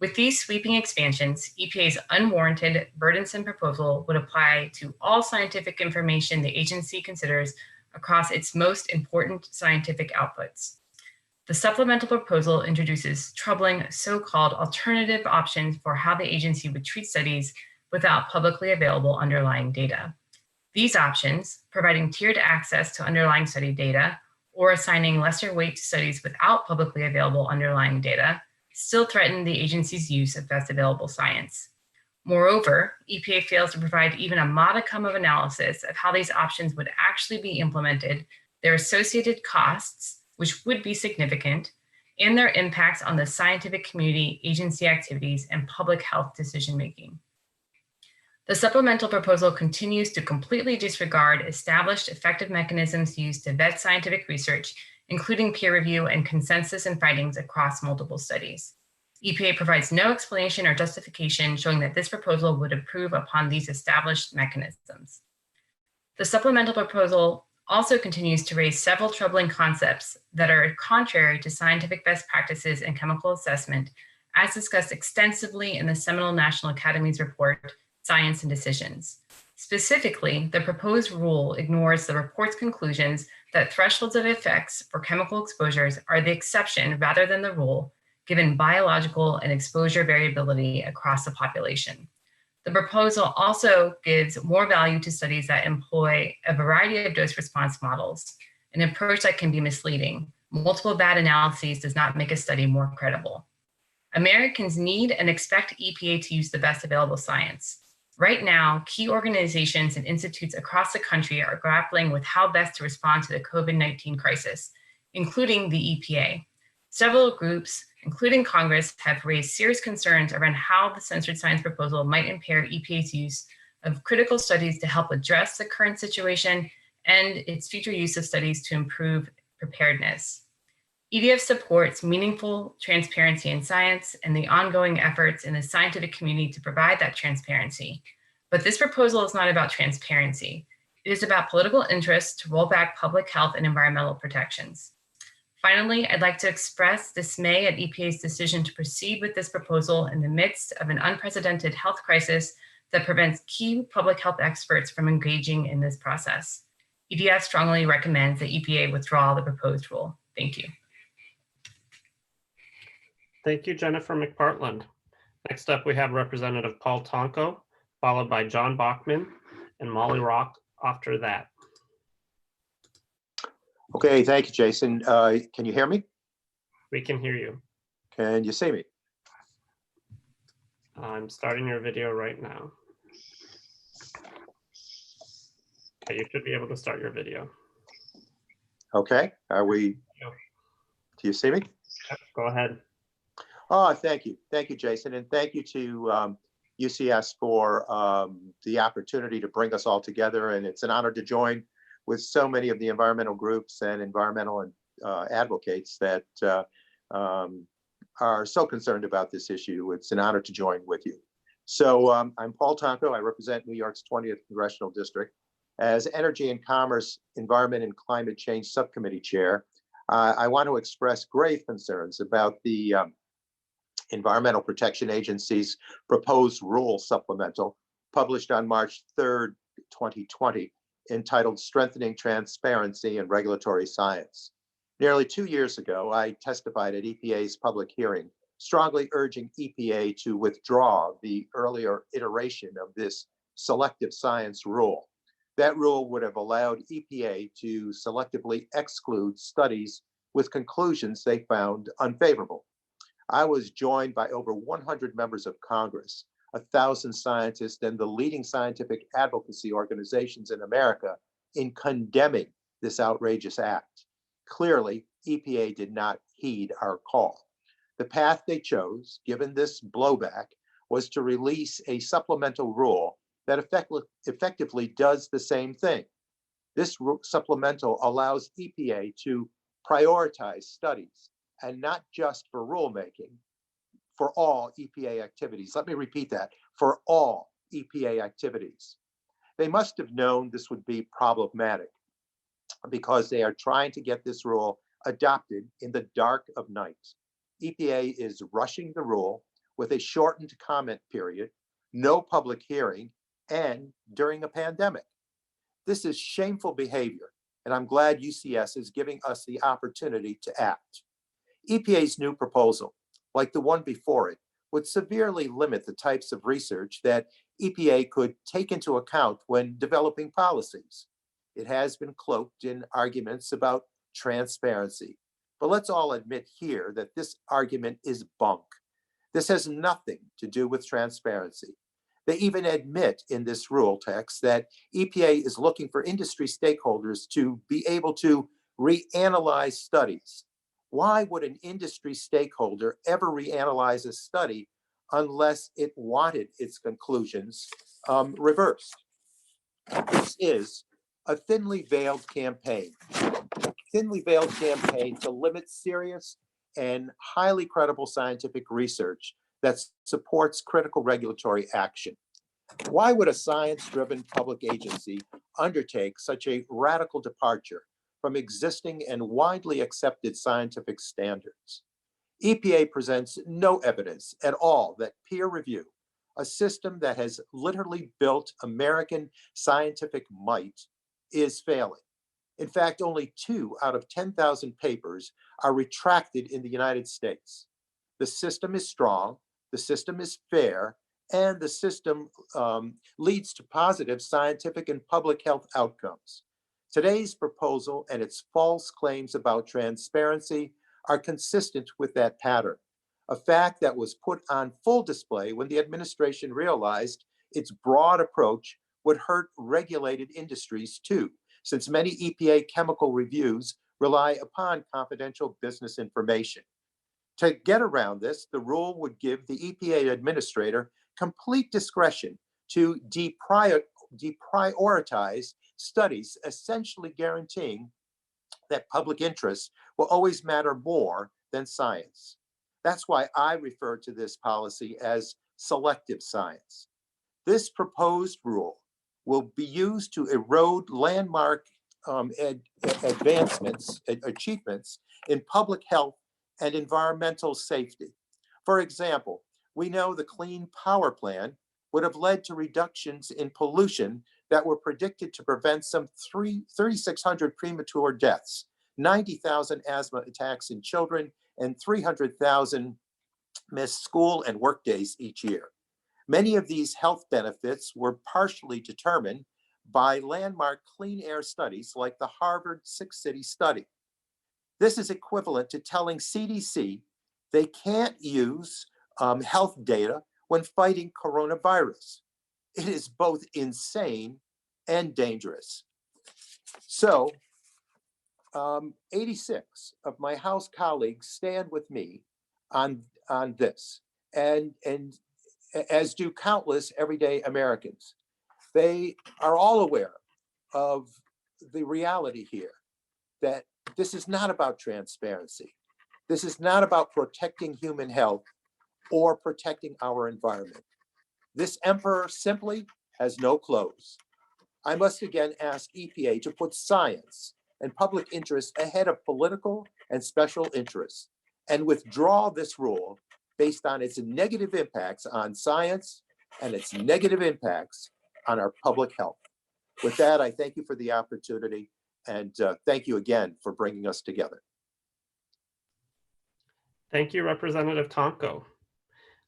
With these sweeping expansions, EPA's unwarranted, burdensome proposal would apply to all scientific information the agency considers across its most important scientific outputs. The supplemental proposal introduces troubling so-called alternative options for how the agency would treat studies without publicly available underlying data. These options, providing tiered access to underlying study data or assigning lesser weight to studies without publicly available underlying data, still threaten the agency's use of best available science. Moreover, EPA fails to provide even a modicum of analysis of how these options would actually be implemented, their associated costs, which would be significant, and their impacts on the scientific community, agency activities, and public health decision-making. The supplemental proposal continues to completely disregard established effective mechanisms used to vet scientific research, including peer review and consensus and findings across multiple studies. EPA provides no explanation or justification showing that this proposal would improve upon these established mechanisms. The supplemental proposal also continues to raise several troubling concepts that are contrary to scientific best practices and chemical assessment, as discussed extensively in the seminal National Academy's report, Science and Decisions. Specifically, the proposed rule ignores the report's conclusions that thresholds of effects for chemical exposures are the exception rather than the rule, given biological and exposure variability across the population. The proposal also gives more value to studies that employ a variety of dose response models, an approach that can be misleading. Multiple bad analyses does not make a study more credible. Americans need and expect EPA to use the best available science. Right now, key organizations and institutes across the country are grappling with how best to respond to the COVID-19 crisis, including the EPA. Several groups, including Congress, have raised serious concerns around how the censored science proposal might impair EPA's use of critical studies to help address the current situation and its future use of studies to improve preparedness. EDF supports meaningful transparency in science and the ongoing efforts in the scientific community to provide that transparency. But this proposal is not about transparency. It is about political interest to roll back public health and environmental protections. Finally, I'd like to express dismay at EPA's decision to proceed with this proposal in the midst of an unprecedented health crisis that prevents key public health experts from engaging in this process. EDF strongly recommends that EPA withdraw the proposed rule. Thank you. Thank you, Jennifer McPartlin. Next up, we have Representative Paul Tonko, followed by John Bachman and Molly Rock after that. Okay, thank you, Jason. Can you hear me? We can hear you. Can you see me? I'm starting your video right now. Okay, you should be able to start your video. Okay, are we? Yep. Do you see me? Yep, go ahead. Oh, thank you. Thank you, Jason. And thank you to UCS for the opportunity to bring us all together. And it's an honor to join with so many of the environmental groups and environmental and advocates that are so concerned about this issue. It's an honor to join with you. So I'm Paul Tonko. I represent New York's 20th Congressional District. As Energy and Commerce, Environment and Climate Change Subcommittee Chair, I want to express grave concerns about the Environmental Protection Agency's proposed rule supplemental published on March 3rd, 2020, entitled Strengthening Transparency in Regulatory Science. Nearly 2 years ago, I testified at EPA's public hearing, strongly urging EPA to withdraw the earlier iteration of this selective science rule. That rule would have allowed EPA to selectively exclude studies with conclusions they found unfavorable. I was joined by over 100 members of Congress, 1,000 scientists, and the leading scientific advocacy organizations in America in condemning this outrageous act. Clearly, EPA did not heed our call. The path they chose, given this blowback, was to release a supplemental rule that effectively does the same thing. This supplemental allows EPA to prioritize studies, and not just for rulemaking, for all EPA activities. Let me repeat that, for all EPA activities. They must have known this would be problematic because they are trying to get this rule adopted in the dark of night. EPA is rushing the rule with a shortened comment period, no public hearing, and during a pandemic. This is shameful behavior, and I'm glad UCS is giving us the opportunity to act. EPA's new proposal, like the one before it, would severely limit the types of research that EPA could take into account when developing policies. It has been cloaked in arguments about transparency, but let's all admit here that this argument is bunk. This has nothing to do with transparency. They even admit in this rule text that EPA is looking for industry stakeholders to be able to reanalyze studies. Why would an industry stakeholder ever reanalyze a study unless it wanted its conclusions reversed? This is a thinly veiled campaign to limit serious and highly credible scientific research that supports critical regulatory action. Why would a science-driven public agency undertake such a radical departure from existing and widely accepted scientific standards? EPA presents no evidence at all that peer review, a system that has literally built American scientific might, is failing. In fact, only 2 out of 10,000 papers are retracted in the United States. The system is strong, the system is fair, and the system leads to positive scientific and public health outcomes. Today's proposal and its false claims about transparency are consistent with that pattern, a fact that was put on full display when the administration realized its broad approach would hurt regulated industries too, since many EPA chemical reviews rely upon confidential business information. To get around this, the rule would give the EPA administrator complete discretion to deprioritize studies, essentially guaranteeing that public interest will always matter more than science. That's why I refer to this policy as selective science. This proposed rule will be used to erode landmark achievements in public health and environmental safety. For example, we know the Clean Power Plan would have led to reductions in pollution that were predicted to prevent some 3,600 premature deaths, 90,000 asthma attacks in children, and 300,000 missed school and work days each year. Many of these health benefits were partially determined by landmark clean air studies like the Harvard 6-city study. This is equivalent to telling CDC they can't use health data when fighting coronavirus. It is both insane and dangerous. So 86 of my House colleagues stand with me on this. And as do countless everyday Americans. They are all aware of the reality here that this is not about transparency. This is not about protecting human health or protecting our environment. This emperor simply has no clothes. I must again ask EPA to put science and public interest ahead of political and special interests and withdraw this rule based on its negative impacts on science and its negative impacts on our public health. With that, I thank you for the opportunity and thank you again for bringing us together. Thank you, Representative Tonko.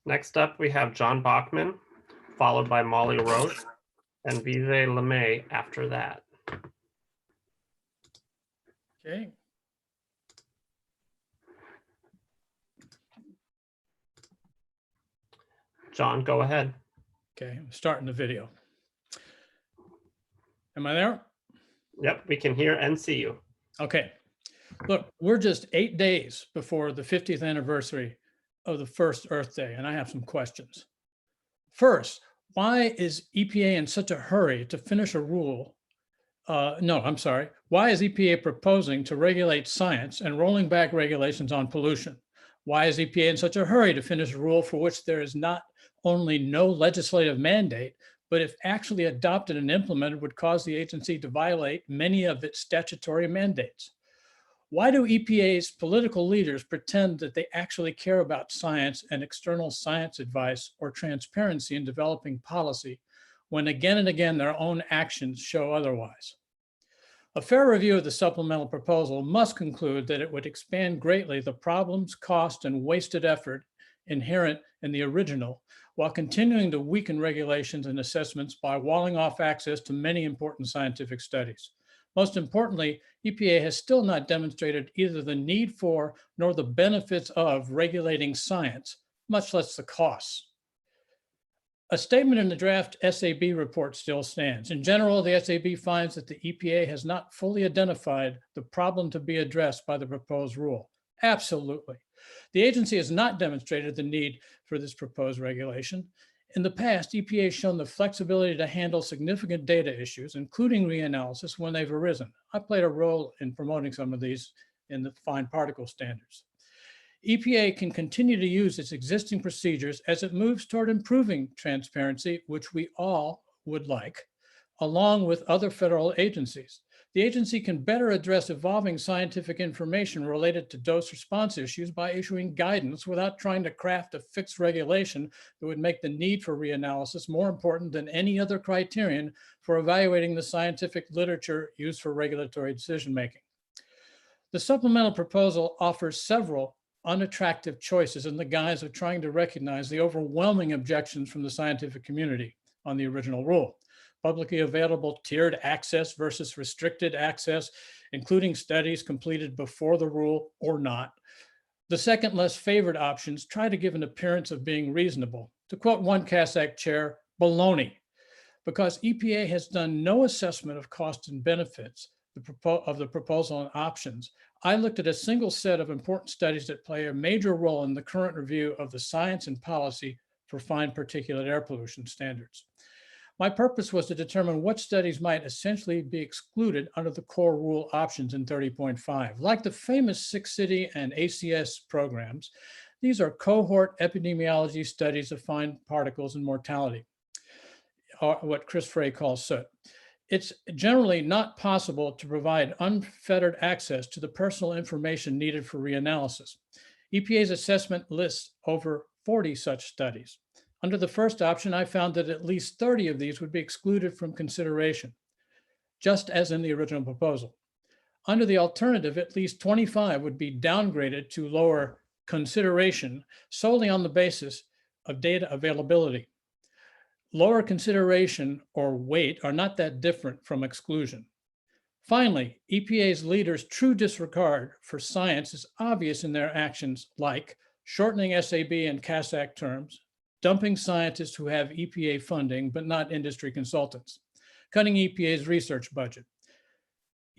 Next up, we have John Bachman, followed by Molly Roche and Vijay Maya after that. Okay. John, go ahead. Okay, I'm starting the video. Am I there? Yep, we can hear and see you. Okay. Look, we're just 8 days before the 50th anniversary of the first Earth Day, and I have some questions. First, why is EPA in such a hurry to finish a rule? Why is EPA proposing to regulate science and rolling back regulations on pollution? Why is EPA in such a hurry to finish a rule for which there is not only no legislative mandate, but if actually adopted and implemented would cause the agency to violate many of its statutory mandates? Why do EPA's political leaders pretend that they actually care about science and external science advice or transparency in developing policy when again and again their own actions show otherwise? A fair review of the supplemental proposal must conclude that it would expand greatly the problems, cost, and wasted effort inherent in the original, while continuing to weaken regulations and assessments by walling off access to many important scientific studies. Most importantly, EPA has still not demonstrated either the need for nor the benefits of regulating science, much less the costs. A statement in the draft SAB report still stands. In general, the SAB finds that the EPA has not fully identified the problem to be addressed by the proposed rule. Absolutely. The agency has not demonstrated the need for this proposed regulation. In the past, EPA has shown the flexibility to handle significant data issues, including reanalysis, when they've arisen. I played a role in promoting some of these in the fine particle standards. EPA can continue to use its existing procedures as it moves toward improving transparency, which we all would like, along with other federal agencies. The agency can better address evolving scientific information related to dose response issues by issuing guidance without trying to craft a fixed regulation that would make the need for reanalysis more important than any other criterion for evaluating the scientific literature used for regulatory decision-making. The supplemental proposal offers several unattractive choices in the guise of trying to recognize the overwhelming objections from the scientific community on the original rule. Publicly available tiered access versus restricted access, including studies completed before the rule or not. The second, less favored options try to give an appearance of being reasonable. To quote one CASAC chair, baloney, because EPA has done no assessment of costs and benefits of the proposal and options. I looked at a single set of important studies that play a major role in the current review of the science and policy for fine particulate air pollution standards. My purpose was to determine what studies might essentially be excluded under the core rule options in 30.5. Like the famous 6-city and ACS programs, these are cohort epidemiology studies of fine particles and mortality, or what Chris Frey calls SOOT. It's generally not possible to provide unfettered access to the personal information needed for reanalysis. EPA's assessment lists over 40 such studies. Under the first option, I found that at least 30 of these would be excluded from consideration, just as in the original proposal. Under the alternative, at least 25 would be downgraded to lower consideration solely on the basis of data availability. Lower consideration or weight are not that different from exclusion. Finally, EPA's leaders' true disregard for science is obvious in their actions, like shortening SAB and CASAC terms, dumping scientists who have EPA funding but not industry consultants, cutting EPA's research budget,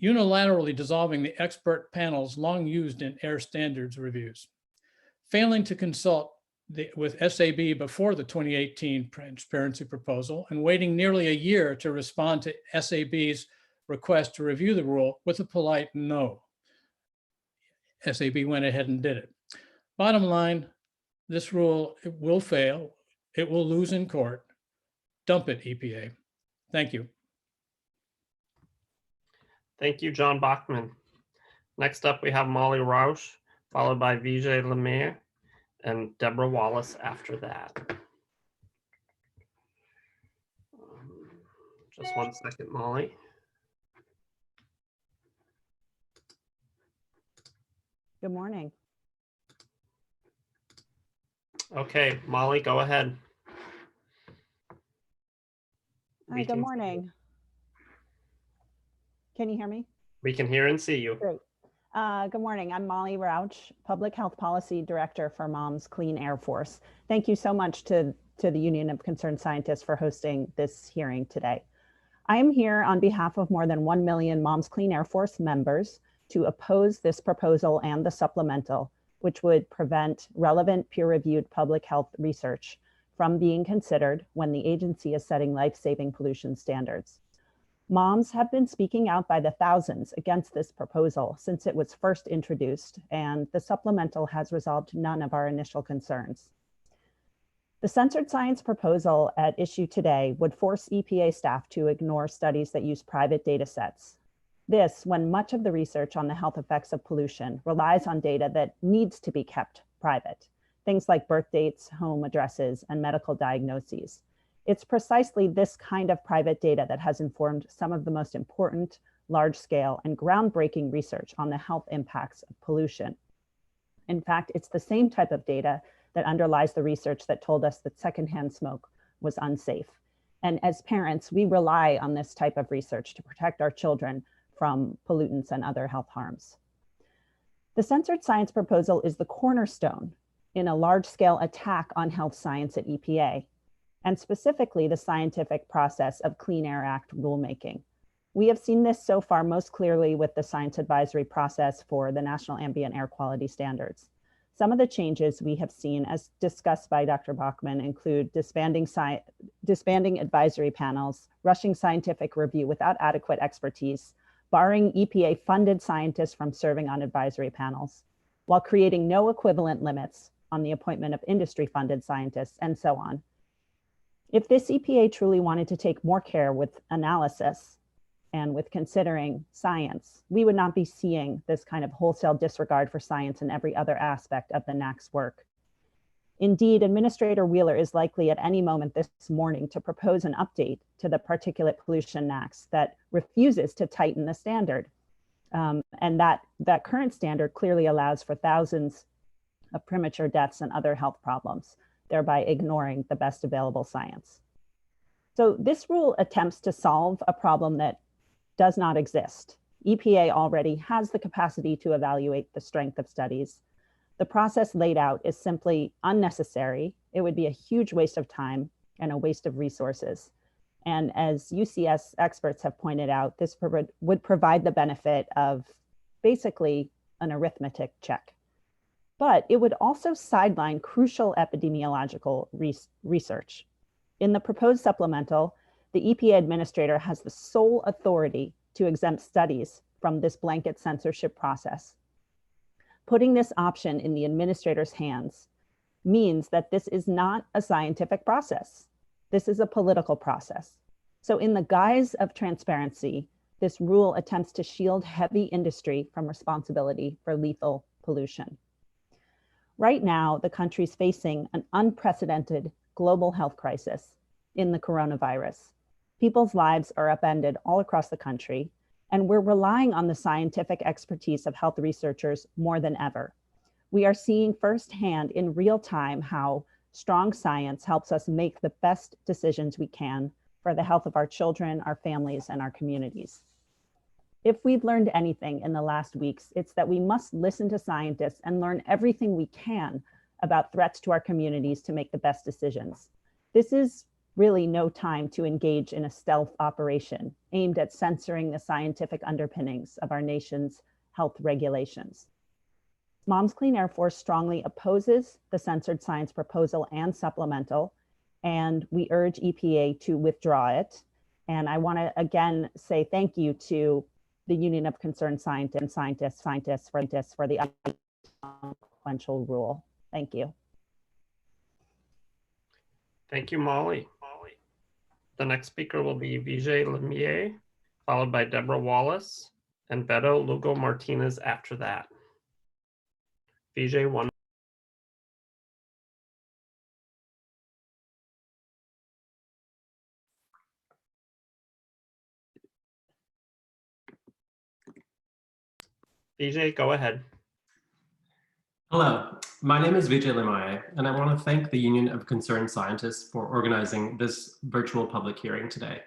unilaterally dissolving the expert panels long used in air standards reviews, failing to consult with SAB before the 2018 transparency proposal and waiting nearly a year to respond to SAB's request to review the rule with a polite no. SAB went ahead and did it. Bottom line, this rule will fail. It will lose in court. Dump it, EPA. Thank you. Thank you, John Bachman. Next up, we have Molly Rausch, followed by Vijay Maya and Debra Wallace after that. Just one second, Molly. Good morning. Okay, Molly, go ahead. Hi, good morning. Can you hear me? We can hear and see you. Great. Good morning. I'm Molly Rauch, Public Health Policy Director for Moms Clean Air Force. Thank you so much to the Union of Concerned Scientists for hosting this hearing today. I am here on behalf of more than 1 million Moms Clean Air Force members to oppose this proposal and the supplemental, which would prevent relevant peer-reviewed public health research from being considered when the agency is setting life-saving pollution standards. Moms have been speaking out by the thousands against this proposal since it was first introduced, and the supplemental has resolved none of our initial concerns. The censored science proposal at issue today would force EPA staff to ignore studies that use private data sets. This, when much of the research on the health effects of pollution relies on data that needs to be kept private, things like birth dates, home addresses, and medical diagnoses. It's precisely this kind of private data that has informed some of the most important, large-scale, and groundbreaking research on the health impacts of pollution. In fact, it's the same type of data that underlies the research that told us that secondhand smoke was unsafe. And as parents, we rely on this type of research to protect our children from pollutants and other health harms. The censored science proposal is the cornerstone in a large-scale attack on health science at EPA, and specifically the scientific process of Clean Air Act rulemaking. We have seen this so far most clearly with the science advisory process for the National Ambient Air Quality Standards. Some of the changes we have seen, as discussed by Dr. Bachman, include disbanding advisory panels, rushing scientific review without adequate expertise, barring EPA-funded scientists from serving on advisory panels, while creating no equivalent limits on the appointment of industry-funded scientists, and so on. If this EPA truly wanted to take more care with analysis and with considering science, we would not be seeing this kind of wholesale disregard for science in every other aspect of the NAAQS work. Indeed, Administrator Wheeler is likely at any moment this morning to propose an update to the particulate pollution NAAQS that refuses to tighten the standard. And that current standard clearly allows for thousands of premature deaths and other health problems, thereby ignoring the best available science. So this rule attempts to solve a problem that does not exist. EPA already has the capacity to evaluate the strength of studies. The process laid out is simply unnecessary. It would be a huge waste of time and a waste of resources. And as UCS experts have pointed out, this would provide the benefit of basically an arithmetic check. But it would also sideline crucial epidemiological research. In the proposed supplemental, the EPA administrator has the sole authority to exempt studies from this blanket censorship process. Putting this option in the administrator's hands means that this is not a scientific process. This is a political process. So in the guise of transparency, this rule attempts to shield heavy industry from responsibility for lethal pollution. Right now, the country's facing an unprecedented global health crisis in the coronavirus. People's lives are upended all across the country, and we're relying on the scientific expertise of health researchers more than ever. We are seeing firsthand in real time how strong science helps us make the best decisions we can for the health of our children, our families, and our communities. If we've learned anything in the last weeks, it's that we must listen to scientists and learn everything we can about threats to our communities to make the best decisions. This is really no time to engage in a stealth operation aimed at censoring the scientific underpinnings of our nation's health regulations. Moms Clean Air Force strongly opposes the censored science proposal and supplemental, and we urge EPA to withdraw it. And I want to again say thank you to the Union of Concerned Scientists for the consequential rule. Thank you. Thank you, Molly. The next speaker will be Vijay Maya, followed by Debra Wallace, and Beto Lugo Martinez after that. Vijay, one. Vijay, go ahead. Hello, my name is Vijay Maya, and I want to thank the Union of Concerned Scientists for organizing this virtual public hearing today.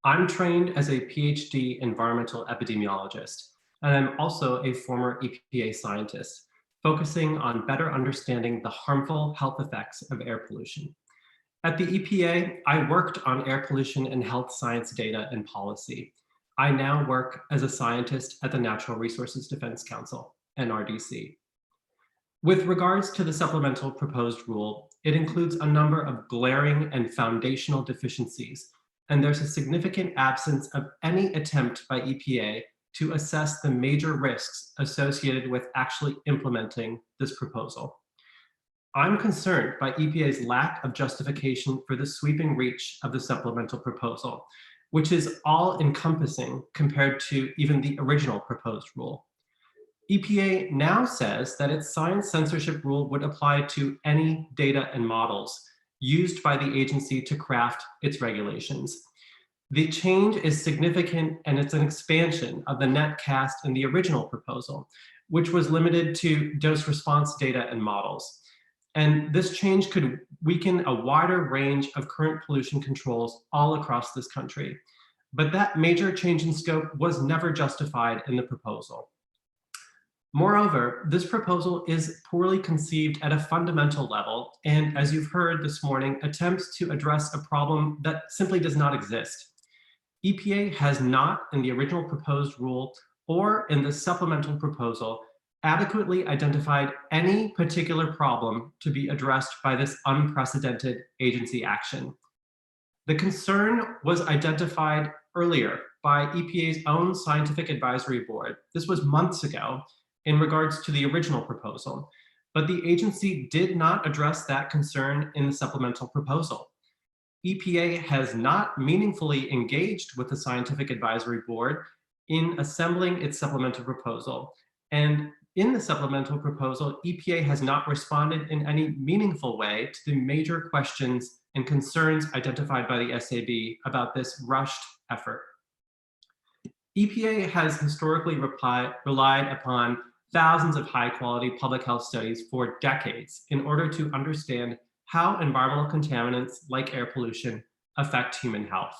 I'm trained as a PhD environmental epidemiologist, and I'm also a former EPA scientist, focusing on better understanding the harmful health effects of air pollution. At the EPA, I worked on air pollution and health science data and policy. I now work as a scientist at the Natural Resources Defense Council, NRDC. With regards to the supplemental proposed rule, it includes a number of glaring and foundational deficiencies, and there's a significant absence of any attempt by EPA to assess the major risks associated with actually implementing this proposal. I'm concerned by EPA's lack of justification for the sweeping reach of the supplemental proposal, which is all-encompassing compared to even the original proposed rule. EPA now says that its science censorship rule would apply to any data and models used by the agency to craft its regulations. The change is significant, and it's an expansion of the net cast in the original proposal, which was limited to dose response data and models. And this change could weaken a wider range of current pollution controls all across this country. But that major change in scope was never justified in the proposal. Moreover, this proposal is poorly conceived at a fundamental level, and as you've heard this morning, attempts to address a problem that simply does not exist. EPA has not, in the original proposed rule or in the supplemental proposal, adequately identified any particular problem to be addressed by this unprecedented agency action. The concern was identified earlier by EPA's own scientific advisory board. This was months ago in regards to the original proposal, but the agency did not address that concern in the supplemental proposal. EPA has not meaningfully engaged with the scientific advisory board in assembling its supplemental proposal. And in the supplemental proposal, EPA has not responded in any meaningful way to the major questions and concerns identified by the SAB about this rushed effort. EPA has historically relied upon thousands of high-quality public health studies for decades in order to understand how environmental contaminants like air pollution affect human health.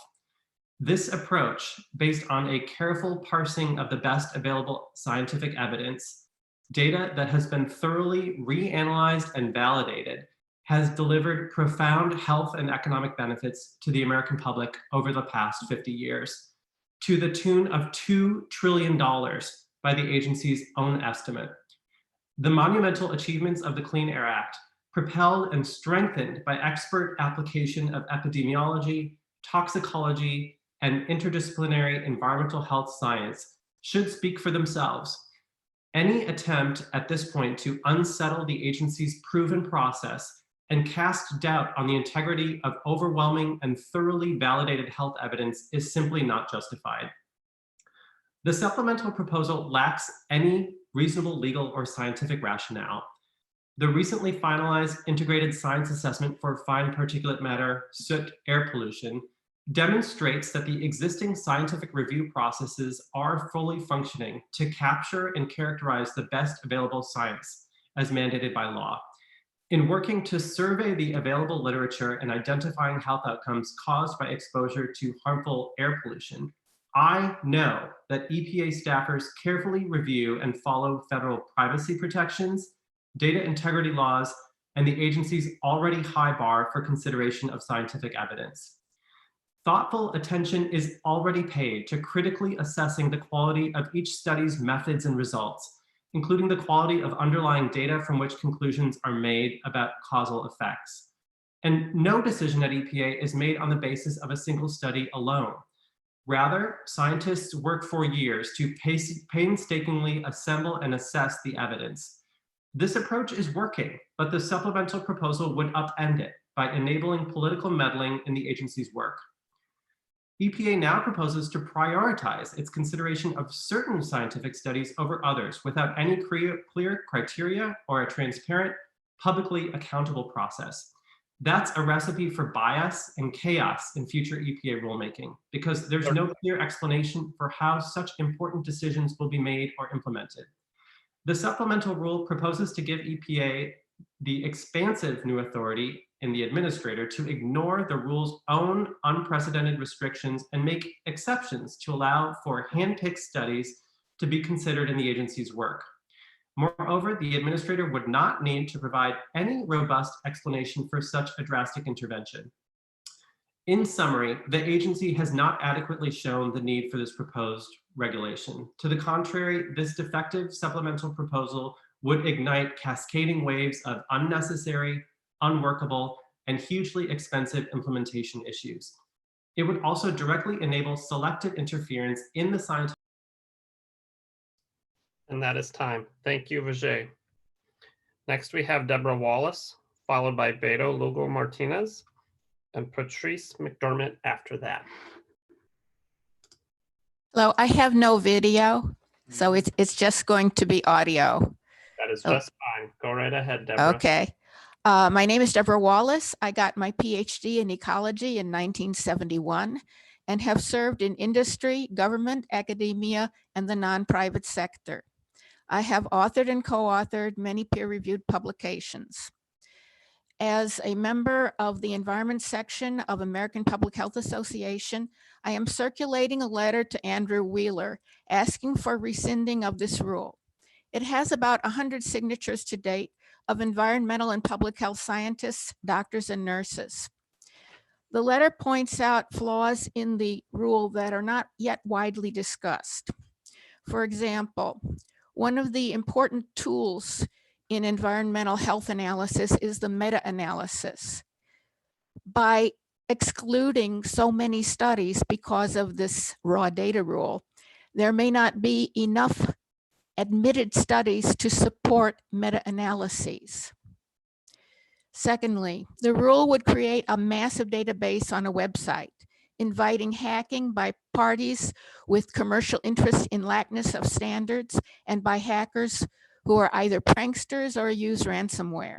This approach, based on a careful parsing of the best available scientific evidence, data that has been thoroughly reanalyzed and validated, has delivered profound health and economic benefits to the American public over the past 50 years, to the tune of $2 trillion by the agency's own estimate. The monumental achievements of the Clean Air Act, propelled and strengthened by expert application of epidemiology, toxicology, and interdisciplinary environmental health science, should speak for themselves. Any attempt at this point to unsettle the agency's proven process and cast doubt on the integrity of overwhelming and thoroughly validated health evidence is simply not justified. The supplemental proposal lacks any reasonable legal or scientific rationale. The recently finalized integrated science assessment for fine particulate matter, soot, air pollution demonstrates that the existing scientific review processes are fully functioning to capture and characterize the best available science as mandated by law. In working to survey the available literature and identifying health outcomes caused by exposure to harmful air pollution, I know that EPA staffers carefully review and follow federal privacy protections, data integrity laws, and the agency's already high bar for consideration of scientific evidence. Thoughtful attention is already paid to critically assessing the quality of each study's methods and results, including the quality of underlying data from which conclusions are made about causal effects. And no decision at EPA is made on the basis of a single study alone. Rather, scientists work for years to painstakingly assemble and assess the evidence. This approach is working, but the supplemental proposal would upend it by enabling political meddling in the agency's work. EPA now proposes to prioritize its consideration of certain scientific studies over others without any clear criteria or a transparent, publicly accountable process. That's a recipe for bias and chaos in future EPA rulemaking because there's no clear explanation for how such important decisions will be made or implemented. The supplemental rule proposes to give EPA the expansive new authority in the administrator to ignore the rule's own unprecedented restrictions and make exceptions to allow for hand-picked studies to be considered in the agency's work. Moreover, the administrator would not need to provide any robust explanation for such a drastic intervention. In summary, the agency has not adequately shown the need for this proposed regulation. To the contrary, this defective supplemental proposal would ignite cascading waves of unnecessary, unworkable, and hugely expensive implementation issues. It would also directly enable selective interference in the scientific. And that is time. Thank you, Vijay. Next, we have Debra Wallace, followed by Beto Lugo Martinez, and Patrice McDermott after that. Hello, I have no video, so it's just going to be audio. That is just fine. Go right ahead, Debra. Okay. My name is Debra Wallace. I got my PhD in ecology in 1971 and have served in industry, government, academia, and the non-private sector. I have authored and co-authored many peer-reviewed publications. As a member of the Environment section of American Public Health Association, I am circulating a letter to Andrew Wheeler asking for rescinding of this rule. It has about 100 signatures to date of environmental and public health scientists, doctors, and nurses. The letter points out flaws in the rule that are not yet widely discussed. For example, one of the important tools in environmental health analysis is the meta-analysis. By excluding so many studies because of this raw data rule, there may not be enough admitted studies to support meta-analyses. Secondly, the rule would create a massive database on a website, inviting hacking by parties with commercial interest in laxness of standards and by hackers who are either pranksters or use ransomware.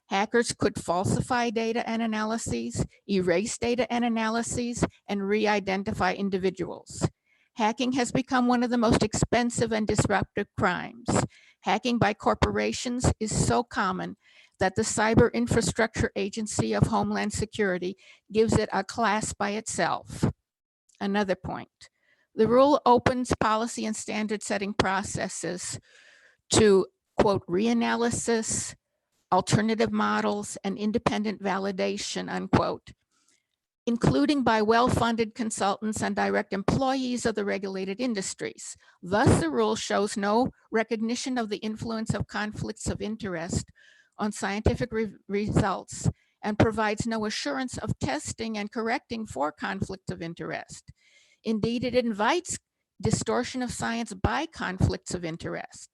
Hackers could falsify data and analyses, erase data and analyses, and re-identify individuals. Hacking has become one of the most expensive and disruptive crimes. Hacking by corporations is so common that the Cyber Infrastructure Agency of Homeland Security gives it a class by itself. Another point, the rule opens policy and standard setting processes to, quote, reanalysis, alternative models, and independent validation, unquote, including by well-funded consultants and direct employees of the regulated industries. Thus, the rule shows no recognition of the influence of conflicts of interest on scientific results and provides no assurance of testing and correcting for conflicts of interest. Indeed, it invites distortion of science by conflicts of interest.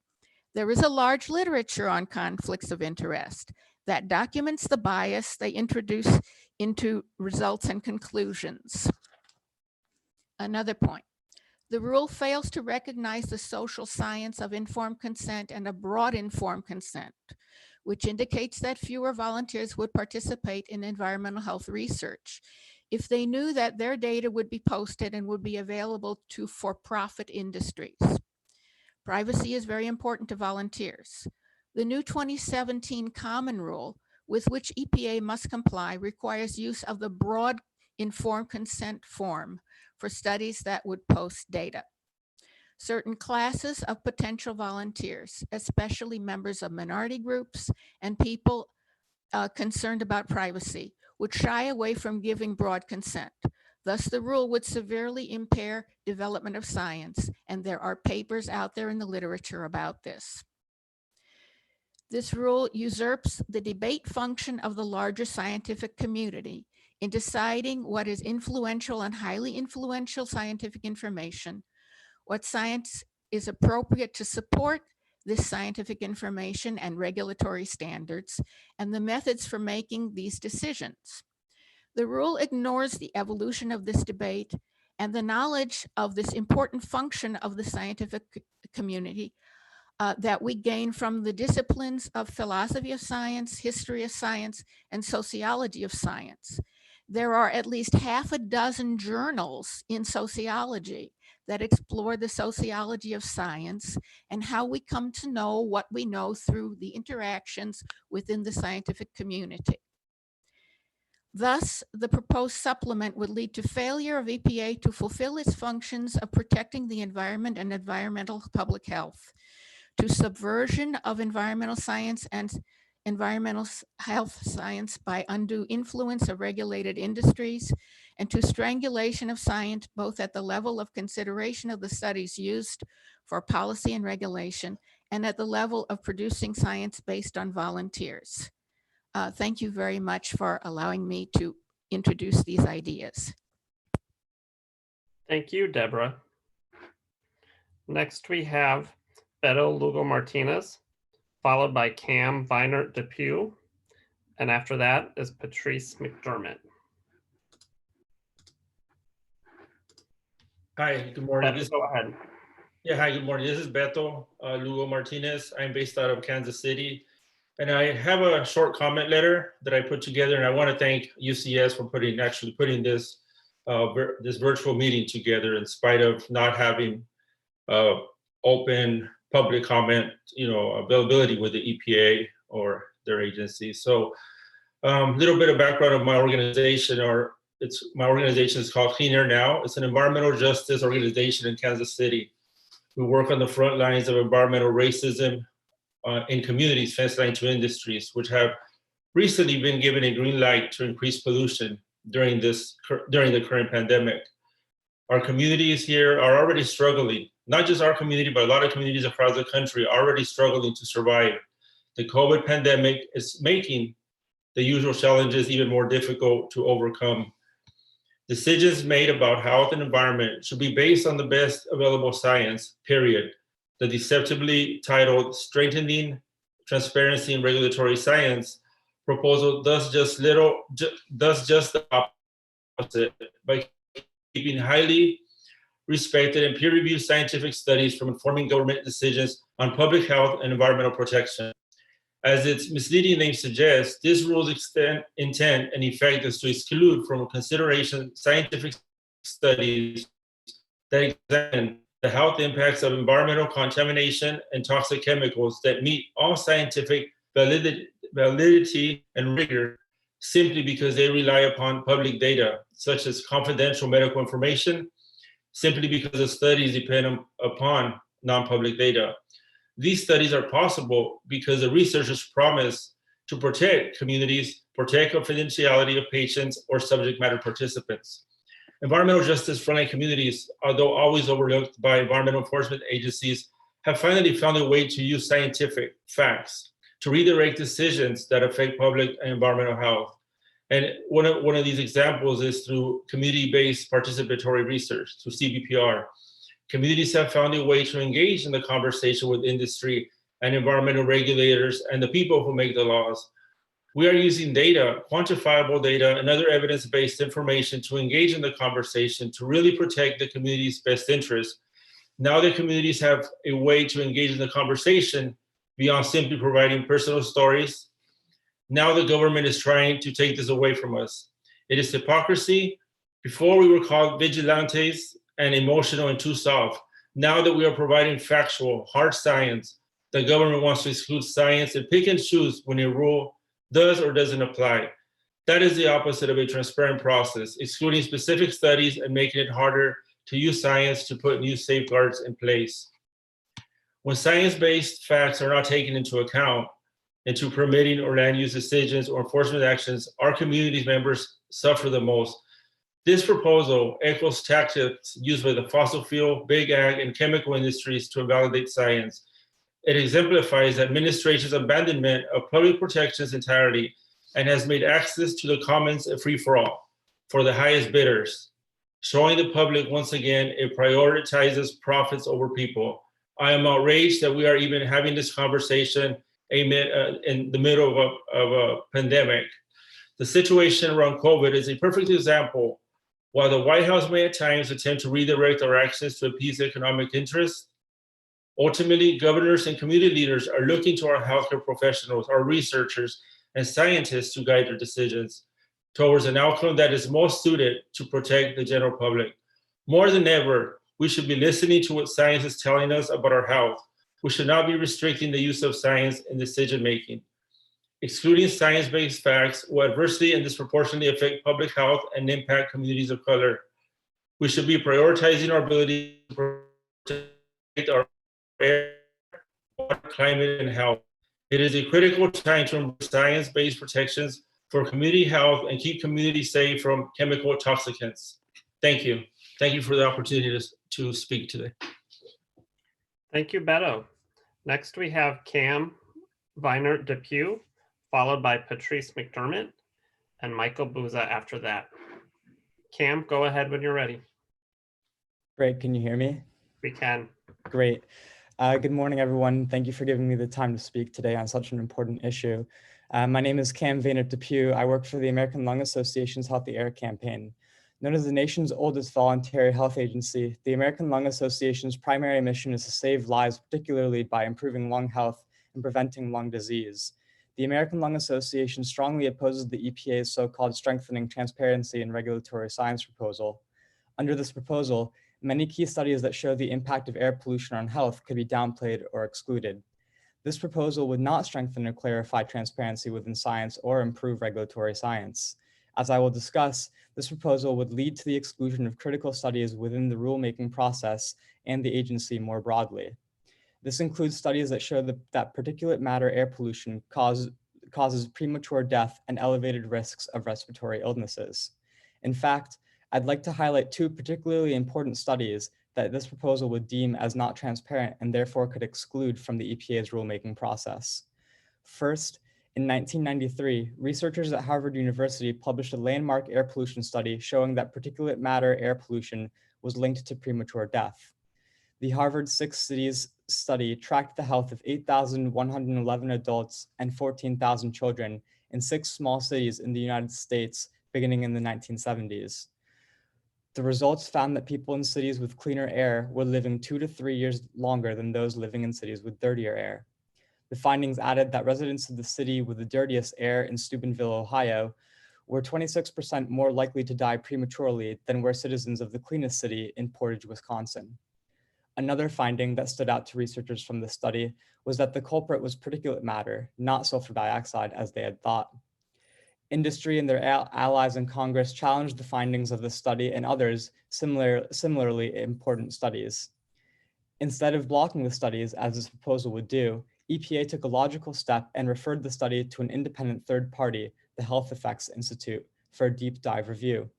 There is a large literature on conflicts of interest that documents the bias they introduce into results and conclusions. Another point, the rule fails to recognize the social science of informed consent and a broad informed consent, which indicates that fewer volunteers would participate in environmental health research if they knew that their data would be posted and would be available to for-profit industries. Privacy is very important to volunteers. The new 2017 Common Rule, with which EPA must comply, requires use of the broad informed consent form for studies that would post data. Certain classes of potential volunteers, especially members of minority groups and people concerned about privacy, would shy away from giving broad consent. Thus, the rule would severely impair development of science, and there are papers out there in the literature about this. This rule usurps the debate function of the larger scientific community in deciding what is influential and highly influential scientific information, what science is appropriate to support this scientific information and regulatory standards, and the methods for making these decisions. The rule ignores the evolution of this debate and the knowledge of this important function of the scientific community that we gain from the disciplines of philosophy of science, history of science, and sociology of science. There are at least half a dozen journals in sociology that explore the sociology of science and how we come to know what we know through the interactions within the scientific community. Thus, the proposed supplement would lead to failure of EPA to fulfill its functions of protecting the environment and environmental public health, to subversion of environmental science and environmental health science by undue influence of regulated industries, and to strangulation of science both at the level of consideration of the studies used for policy and regulation and at the level of producing science based on volunteers. Thank you very much for allowing me to introduce these ideas. Thank you, Deborah. Next, we have Beto Lugo Martinez, followed by Cam Viner Depew, and after that is Patrice McDermott. Hi, good morning. Beto, go ahead. Yeah, hi, good morning. This is Beto Lugo Martinez. I'm based out of Kansas City. And I have a short comment letter that I put together, and I want to thank UCS for actually putting this this virtual meeting together in spite of not having open public comment, availability with the EPA or their agency. So a little bit of background of my organization, my organization is called Clean Air Now. It's an environmental justice organization in Kansas City. We work on the front lines of environmental racism in communities fence-line to industries, which have recently been given a green light to increase pollution during the current pandemic. Our communities here are already struggling. Not just our community, but a lot of communities across the country are already struggling to survive. The COVID pandemic is making the usual challenges even more difficult to overcome. Decisions made about health and environment should be based on the best available science, period. The deceptively titled Strengthening Transparency in Regulatory Science proposal does just the opposite by keeping highly respected and peer-reviewed scientific studies from informing government decisions on public health and environmental protection. As its misleading name suggests, this rule's intent and effect is to exclude from consideration scientific studies that examine the health impacts of environmental contamination and toxic chemicals that meet all scientific validity and rigor simply because they rely upon public data, such as confidential medical information, simply because the studies depend upon non-public data. These studies are possible because the researchers promise to protect communities, protect confidentiality of patients or subject matter participants. Environmental justice frontline communities, although always overlooked by environmental enforcement agencies, have finally found a way to use scientific facts to redirect decisions that affect public and environmental health. And one of these examples is through community-based participatory research, through CBPR. Communities have found a way to engage in the conversation with industry and environmental regulators and the people who make the laws. We are using data, quantifiable data, and other evidence-based information to engage in the conversation to really protect the community's best interests. Now that communities have a way to engage in the conversation beyond simply providing personal stories, now the government is trying to take this away from us. It is hypocrisy. Before we were called vigilantes and emotional and too soft. Now that we are providing factual, hard science, the government wants to exclude science and pick and choose when a rule does or doesn't apply. That is the opposite of a transparent process, excluding specific studies and making it harder to use science to put new safeguards in place. When science-based facts are not taken into account into permitting or land use decisions or enforcement actions, our community members suffer the most. This proposal echoes tactics used by the fossil fuel, big ag, and chemical industries to invalidate science. It exemplifies the administration's abandonment of public protections entirely and has made access to the commons a free-for-all for the highest bidders, showing the public once again it prioritizes profits over people. I am outraged that we are even having this conversation in the middle of a pandemic. The situation around COVID is a perfect example. While the White House may at times attempt to redirect our actions to appease economic interests, ultimately, governors and community leaders are looking to our healthcare professionals, our researchers, and scientists to guide their decisions towards an outcome that is most suited to protect the general public. More than ever, we should be listening to what science is telling us about our health. We should not be restricting the use of science in decision-making. Excluding science-based facts will adversely and disproportionately affect public health and impact communities of color. We should be prioritizing our ability to protect our air, water, climate, and health. It is a critical time to embrace science-based protections for community health and keep communities safe from chemical toxicants. Thank you. Thank you for the opportunity to speak today. Thank you, Beto. Next, we have Cam Viner Depew, followed by Patrice McDermott and Michael Buza after that. Cam, go ahead when you're ready. Great, can you hear me? We can. Great. Good morning, everyone. Thank you for giving me the time to speak today on such an important issue. My name is Cam Vayner Depew. I work for the American Lung Association's Healthy Air Campaign. Known as the nation's oldest voluntary health agency, the American Lung Association's primary mission is to save lives, particularly by improving lung health and preventing lung disease. The American Lung Association strongly opposes the EPA's so-called strengthening transparency and regulatory science proposal. Under this proposal, many key studies that show the impact of air pollution on health could be downplayed or excluded. This proposal would not strengthen or clarify transparency within science or improve regulatory science. As I will discuss, this proposal would lead to the exclusion of critical studies within the rulemaking process and the agency more broadly. This includes studies that show that particulate matter air pollution causes premature death and elevated risks of respiratory illnesses. In fact, I'd like to highlight two particularly important studies that this proposal would deem as not transparent and therefore could exclude from the EPA's rulemaking process. First, in 1993, researchers at Harvard University published a landmark air pollution study showing that particulate matter air pollution was linked to premature death. The Harvard 6 Cities study tracked the health of 8,111 adults and 14,000 children in 6 small cities in the United States beginning in the 1970s. The results found that people in cities with cleaner air were living 2 to 3 years longer than those living in cities with dirtier air. The findings added that residents of the city with the dirtiest air in Steubenville, Ohio, were 26% more likely to die prematurely than were citizens of the cleanest city in Portage, Wisconsin. Another finding that stood out to researchers from this study was that the culprit was particulate matter, not sulfur dioxide as they had thought. Industry and their allies in Congress challenged the findings of this study and others similarly important studies. Instead of blocking the studies, as this proposal would do, EPA took a logical step and referred the study to an independent third party, the Health Effects Institute, for a deep dive review.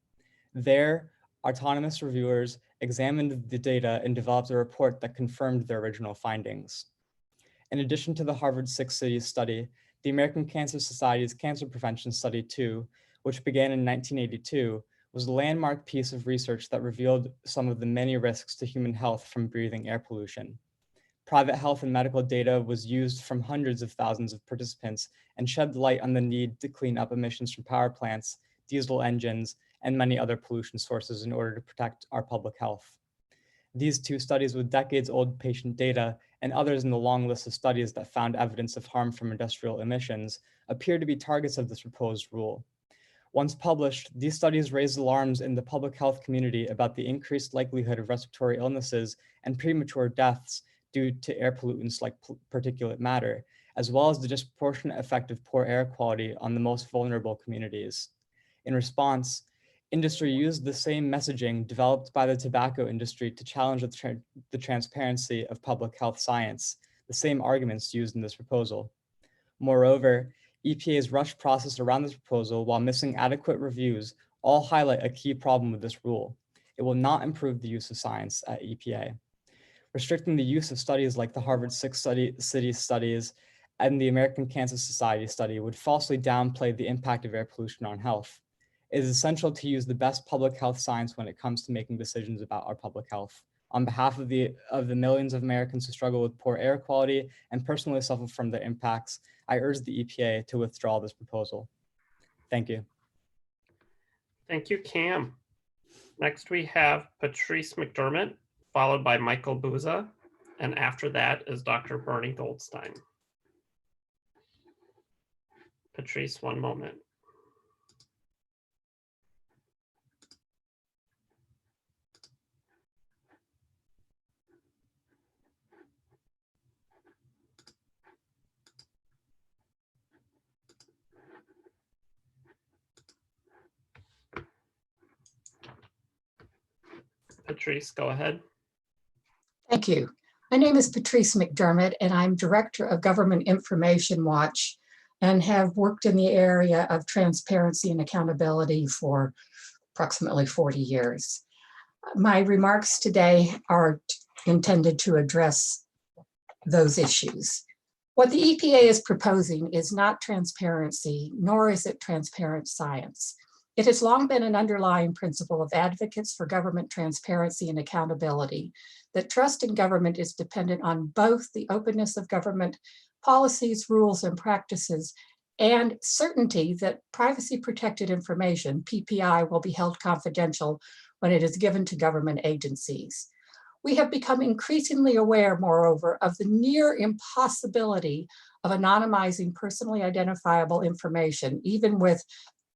There, autonomous reviewers examined the data and developed a report that confirmed their original findings. In addition to the Harvard 6 Cities study, the American Cancer Society's Cancer Prevention Study 2, which began in 1982, was a landmark piece of research that revealed some of the many risks to human health from breathing air pollution. Private health and medical data was used from hundreds of thousands of participants and shed light on the need to clean up emissions from power plants, diesel engines, and many other pollution sources in order to protect our public health. These 2 studies with decades-old patient data and others in the long list of studies that found evidence of harm from industrial emissions appear to be targets of this proposed rule. Once published, these studies raised alarms in the public health community about the increased likelihood of respiratory illnesses and premature deaths due to air pollutants like particulate matter, as well as the disproportionate effect of poor air quality on the most vulnerable communities. In response, industry used the same messaging developed by the tobacco industry to challenge the transparency of public health science, the same arguments used in this proposal. Moreover, EPA's rushed process around this proposal while missing adequate reviews all highlight a key problem with this rule. It will not improve the use of science at EPA. restricting the use of studies like the Harvard Six City Studies and the American Cancer Society study would falsely downplay the impact of air pollution on health. It is essential to use the best public health science when it comes to making decisions about our public health. On behalf of the millions of Americans who struggle with poor air quality and personally suffer from the impacts, I urge the EPA to withdraw this proposal. Thank you. Thank you, Cam. Next, we have Patrice McDermott, followed by Michael Buza, and after that is Dr. Bernie Goldstein. Patrice, one moment. Patrice, go ahead. Thank you. My name is Patrice McDermott, and I'm Director of Government Information Watch and have worked in the area of transparency and accountability for approximately 40 years. My remarks today are intended to address those issues. What the EPA is proposing is not transparency, nor is it transparent science. It has long been an underlying principle of advocates for government transparency and accountability that trust in government is dependent on both the openness of government policies, rules, and practices, and certainty that privacy-protected information, PPI, will be held confidential when it is given to government agencies. We have become increasingly aware, moreover, of the near impossibility of anonymizing personally identifiable information, even with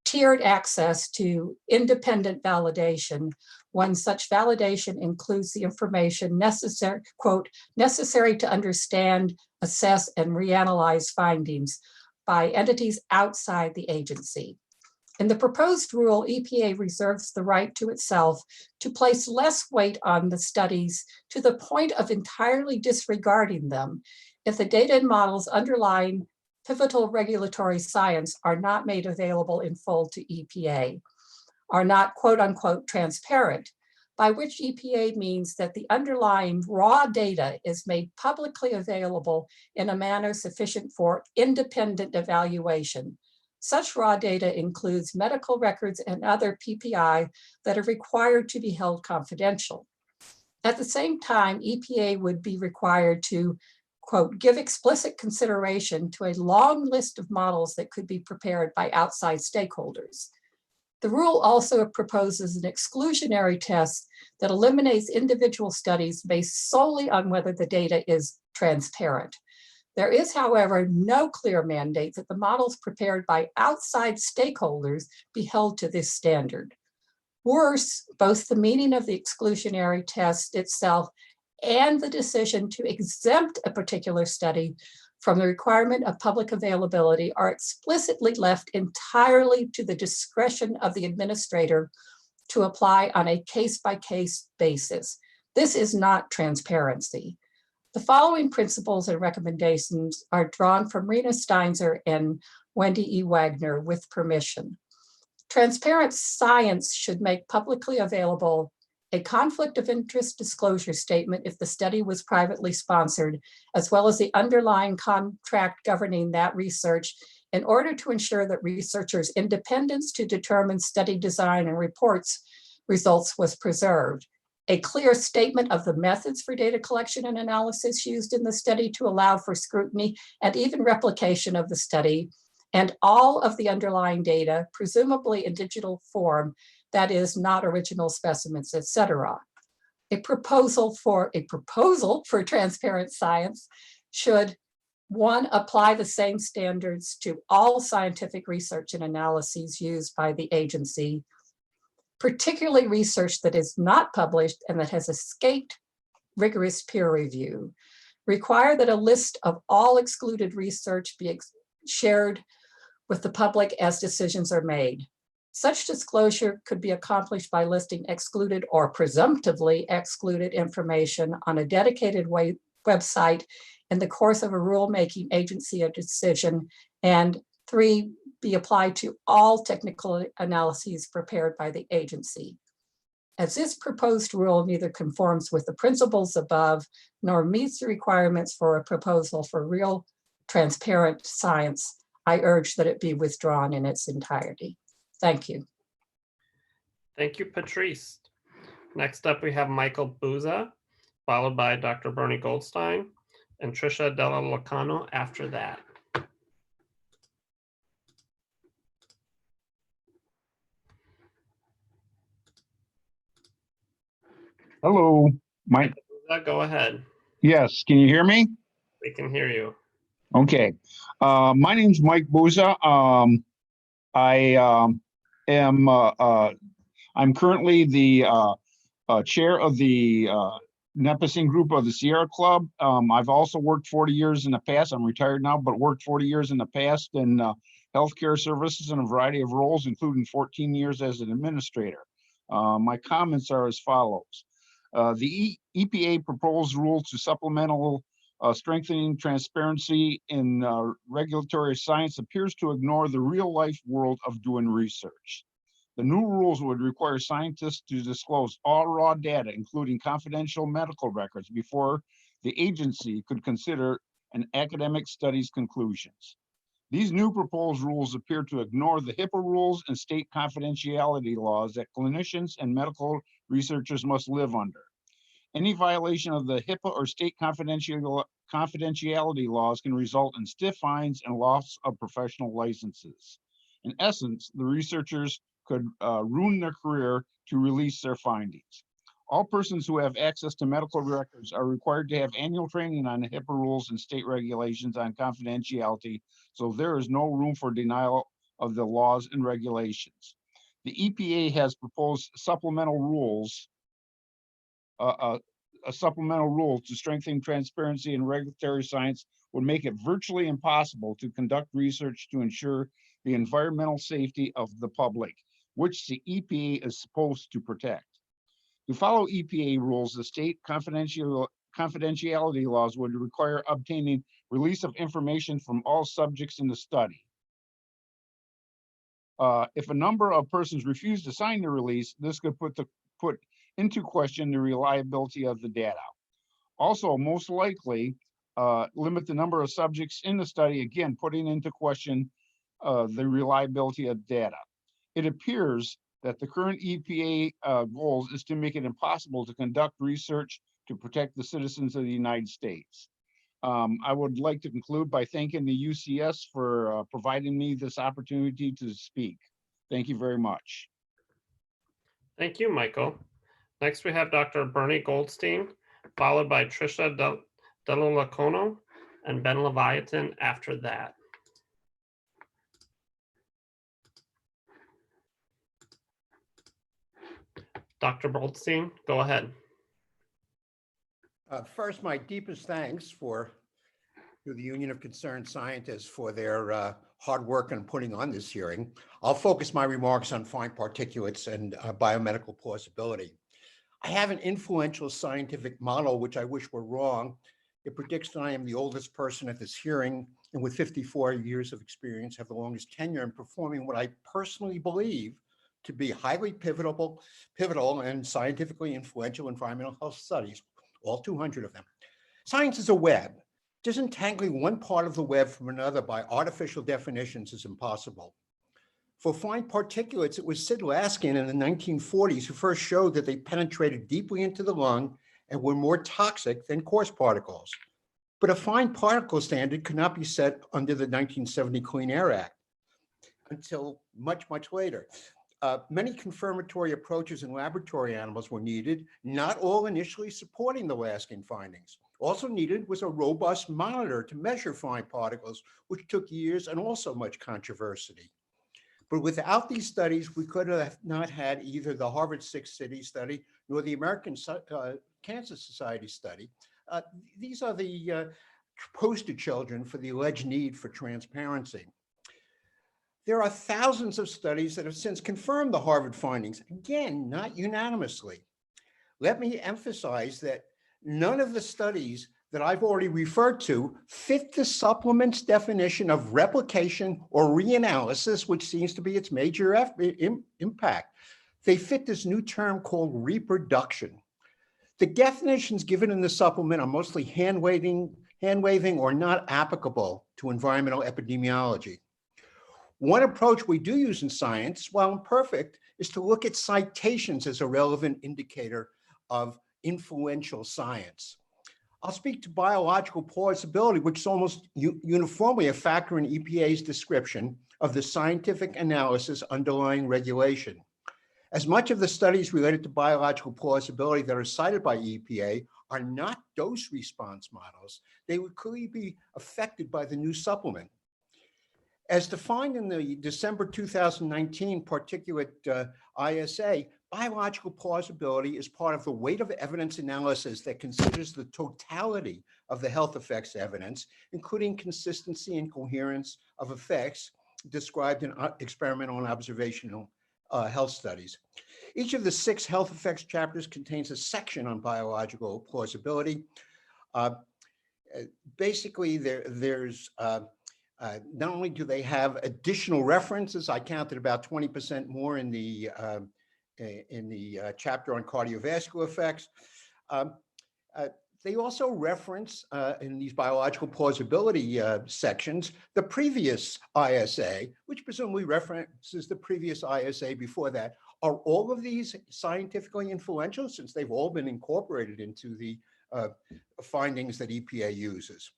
tiered access to independent validation, when such validation includes the information necessary, quote, necessary to understand, assess, and reanalyze findings by entities outside the agency. In the proposed rule, EPA reserves the right to itself to place less weight on the studies to the point of entirely disregarding them if the data and models underlying pivotal regulatory science are not made available in full to EPA, are not quote unquote transparent, by which EPA means that the underlying raw data is made publicly available in a manner sufficient for independent evaluation. Such raw data includes medical records and other PPI that are required to be held confidential. At the same time, EPA would be required to, quote, give explicit consideration to a long list of models that could be prepared by outside stakeholders. The rule also proposes an exclusionary test that eliminates individual studies based solely on whether the data is transparent. There is, however, no clear mandate that the models prepared by outside stakeholders be held to this standard. Worse, both the meaning of the exclusionary test itself and the decision to exempt a particular study from the requirement of public availability are explicitly left entirely to the discretion of the administrator to apply on a case-by-case basis. This is not transparency. The following principles and recommendations are drawn from Rena Steinzer and Wendy E. Wagner with permission. Transparent science should make publicly available a conflict of interest disclosure statement if the study was privately sponsored, as well as the underlying contract governing that research, in order to ensure that researchers' independence to determine study design and results was preserved. A clear statement of the methods for data collection and analysis used in the study to allow for scrutiny and even replication of the study, and all of the underlying data, presumably in digital form, that is not original specimens, etc. A proposal for transparent science should, one, apply the same standards to all scientific research and analyses used by the agency, particularly research that is not published and that has escaped rigorous peer review. Require that a list of all excluded research be shared with the public as decisions are made. Such disclosure could be accomplished by listing excluded or presumptively excluded information on a dedicated website in the course of a rulemaking agency or decision, and 3, be applied to all technical analyses prepared by the agency. as this proposed rule neither conforms with the principles above nor meets the requirements for a proposal for real transparent science, I urge that it be withdrawn in its entirety. Thank you. Thank you, Patrice. Next up, we have Michael Buzza, followed by Dr. Bernie Goldstein and Trisha Della Locano after that. Hello, Mike. Go ahead. Yes, can you hear me? We can hear you. Okay. My name's Mike Buzza. I'm currently the chair of the Nepicing group of the Sierra Club. I've also worked 40 years in the past. I'm retired now, but worked 40 years in the past in healthcare services in a variety of roles, including 14 years as an administrator. My comments are as follows. The EPA proposed rule to supplemental strengthening transparency in regulatory science appears to ignore the real life world of doing research. The new rules would require scientists to disclose all raw data, including confidential medical records, before the agency could consider an academic study's conclusions. These new proposed rules appear to ignore the HIPAA rules and state confidentiality laws that clinicians and medical researchers must live under. Any violation of the HIPAA or state confidentiality laws can result in stiff fines and loss of professional licenses. In essence, the researchers could ruin their career to release their findings. All persons who have access to medical records are required to have annual training on the HIPAA rules and state regulations on confidentiality, so there is no room for denial of the laws and regulations. The EPA has proposed supplemental rules, a supplemental rule to strengthen transparency in regulatory science would make it virtually impossible to conduct research to ensure the environmental safety of the public, which the EPA is supposed to protect. To follow EPA rules, the state confidentiality laws would require obtaining release of information from all subjects in the study. If a number of persons refuse to sign the release, this could put into question the reliability of the data. Also, most likely, limit the number of subjects in the study, again, putting into question the reliability of data. It appears that the current EPA goals is to make it impossible to conduct research to protect the citizens of the United States. I would like to conclude by thanking the UCS for providing me this opportunity to speak. Thank you very much. Thank you, Michael. Next, we have Dr. Bernie Goldstein, followed by Trisha Della Locano and Ben Leviathan after that. Dr. Goldstein, go ahead. First, my deepest thanks to the Union of Concerned Scientists for their hard work in putting on this hearing. I'll focus my remarks on fine particulates and biomedical plausibility. I have an influential scientific model, which I wish were wrong. It predicts that I am the oldest person at this hearing, and with 54 years of experience, have the longest tenure in performing what I personally believe to be highly pivotal and scientifically influential environmental health studies, all 200 of them. Science is a web. Disentangling one part of the web from another by artificial definitions is impossible. For fine particulates, it was Sid Laskin in the 1940s who first showed that they penetrated deeply into the lung and were more toxic than coarse particles. But a fine particle standard could not be set under the 1970 Clean Air Act until much, much later. Many confirmatory approaches in laboratory animals were needed, not all initially supporting the Laskin findings. Also needed was a robust monitor to measure fine particles, which took years and also much controversy. But without these studies, we could have not had either the Harvard Six Cities study nor the American Cancer Society study. These are the poster children for the alleged need for transparency. There are thousands of studies that have since confirmed the Harvard findings, again, not unanimously. Let me emphasize that none of the studies that I've already referred to fit the supplement's definition of replication or reanalysis, which seems to be its major impact. They fit this new term called reproduction. The definitions given in the supplement are mostly hand-waving or not applicable to environmental epidemiology. One approach we do use in science, while imperfect, is to look at citations as a relevant indicator of influential science. I'll speak to biological plausibility, which is almost uniformly a factor in EPA's description of the scientific analysis underlying regulation. As much of the studies related to biological plausibility that are cited by EPA are not dose response models, they would clearly be affected by the new supplement. As defined in the December 2019 particulate ISA, biological plausibility is part of the weight of evidence analysis that considers the totality of the health effects evidence, including consistency and coherence of effects described in experimental and observational health studies. Each of the 6 health effects chapters contains a section on biological plausibility. Basically, there's not only do they have additional references, I counted about 20% more in the chapter on cardiovascular effects. They also reference in these biological plausibility sections the previous ISA, which presumably references the previous ISA before that. Are all of these scientifically influential, since they've all been incorporated into the findings that EPA uses?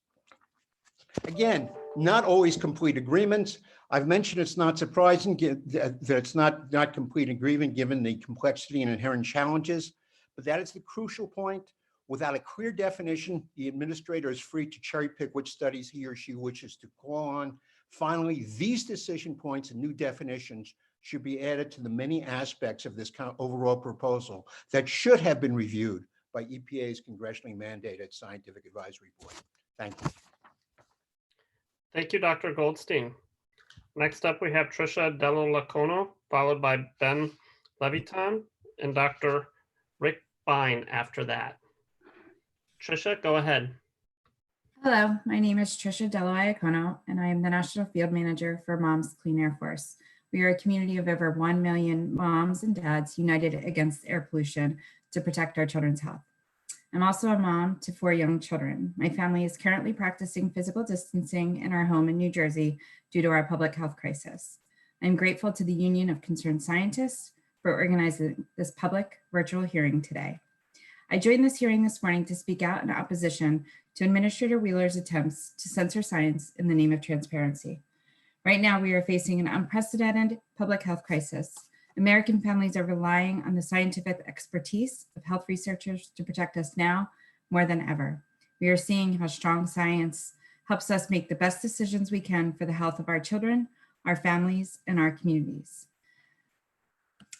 Again, not always complete agreements. I've mentioned it's not surprising that it's not complete agreement given the complexity and inherent challenges, but that is the crucial point. Without a clear definition, the administrator is free to cherry pick which studies he or she wishes to call on. Finally, these decision points and new definitions should be added to the many aspects of this overall proposal that should have been reviewed by EPA's congressionally mandated scientific advisory board. Thank you. Thank you, Dr. Goldstein. Next up, we have Trisha Dell'Ocono, followed by Ben Levitan and Dr. Rick Bine after that. Trisha, go ahead. Hello, my name is Trisha Dell'Ocono, and I am the National Field Manager for Moms Clean Air Force. We are a community of over 1 million moms and dads united against air pollution to protect our children's health. I'm also a mom to 4 young children. My family is currently practicing physical distancing in our home in New Jersey due to our public health crisis. I'm grateful to the Union of Concerned Scientists for organizing this public virtual hearing today. I joined this hearing this morning to speak out in opposition to Administrator Wheeler's attempts to censor science in the name of transparency. Right now, we are facing an unprecedented public health crisis. American families are relying on the scientific expertise of health researchers to protect us now more than ever. We are seeing how strong science helps us make the best decisions we can for the health of our children, our families, and our communities.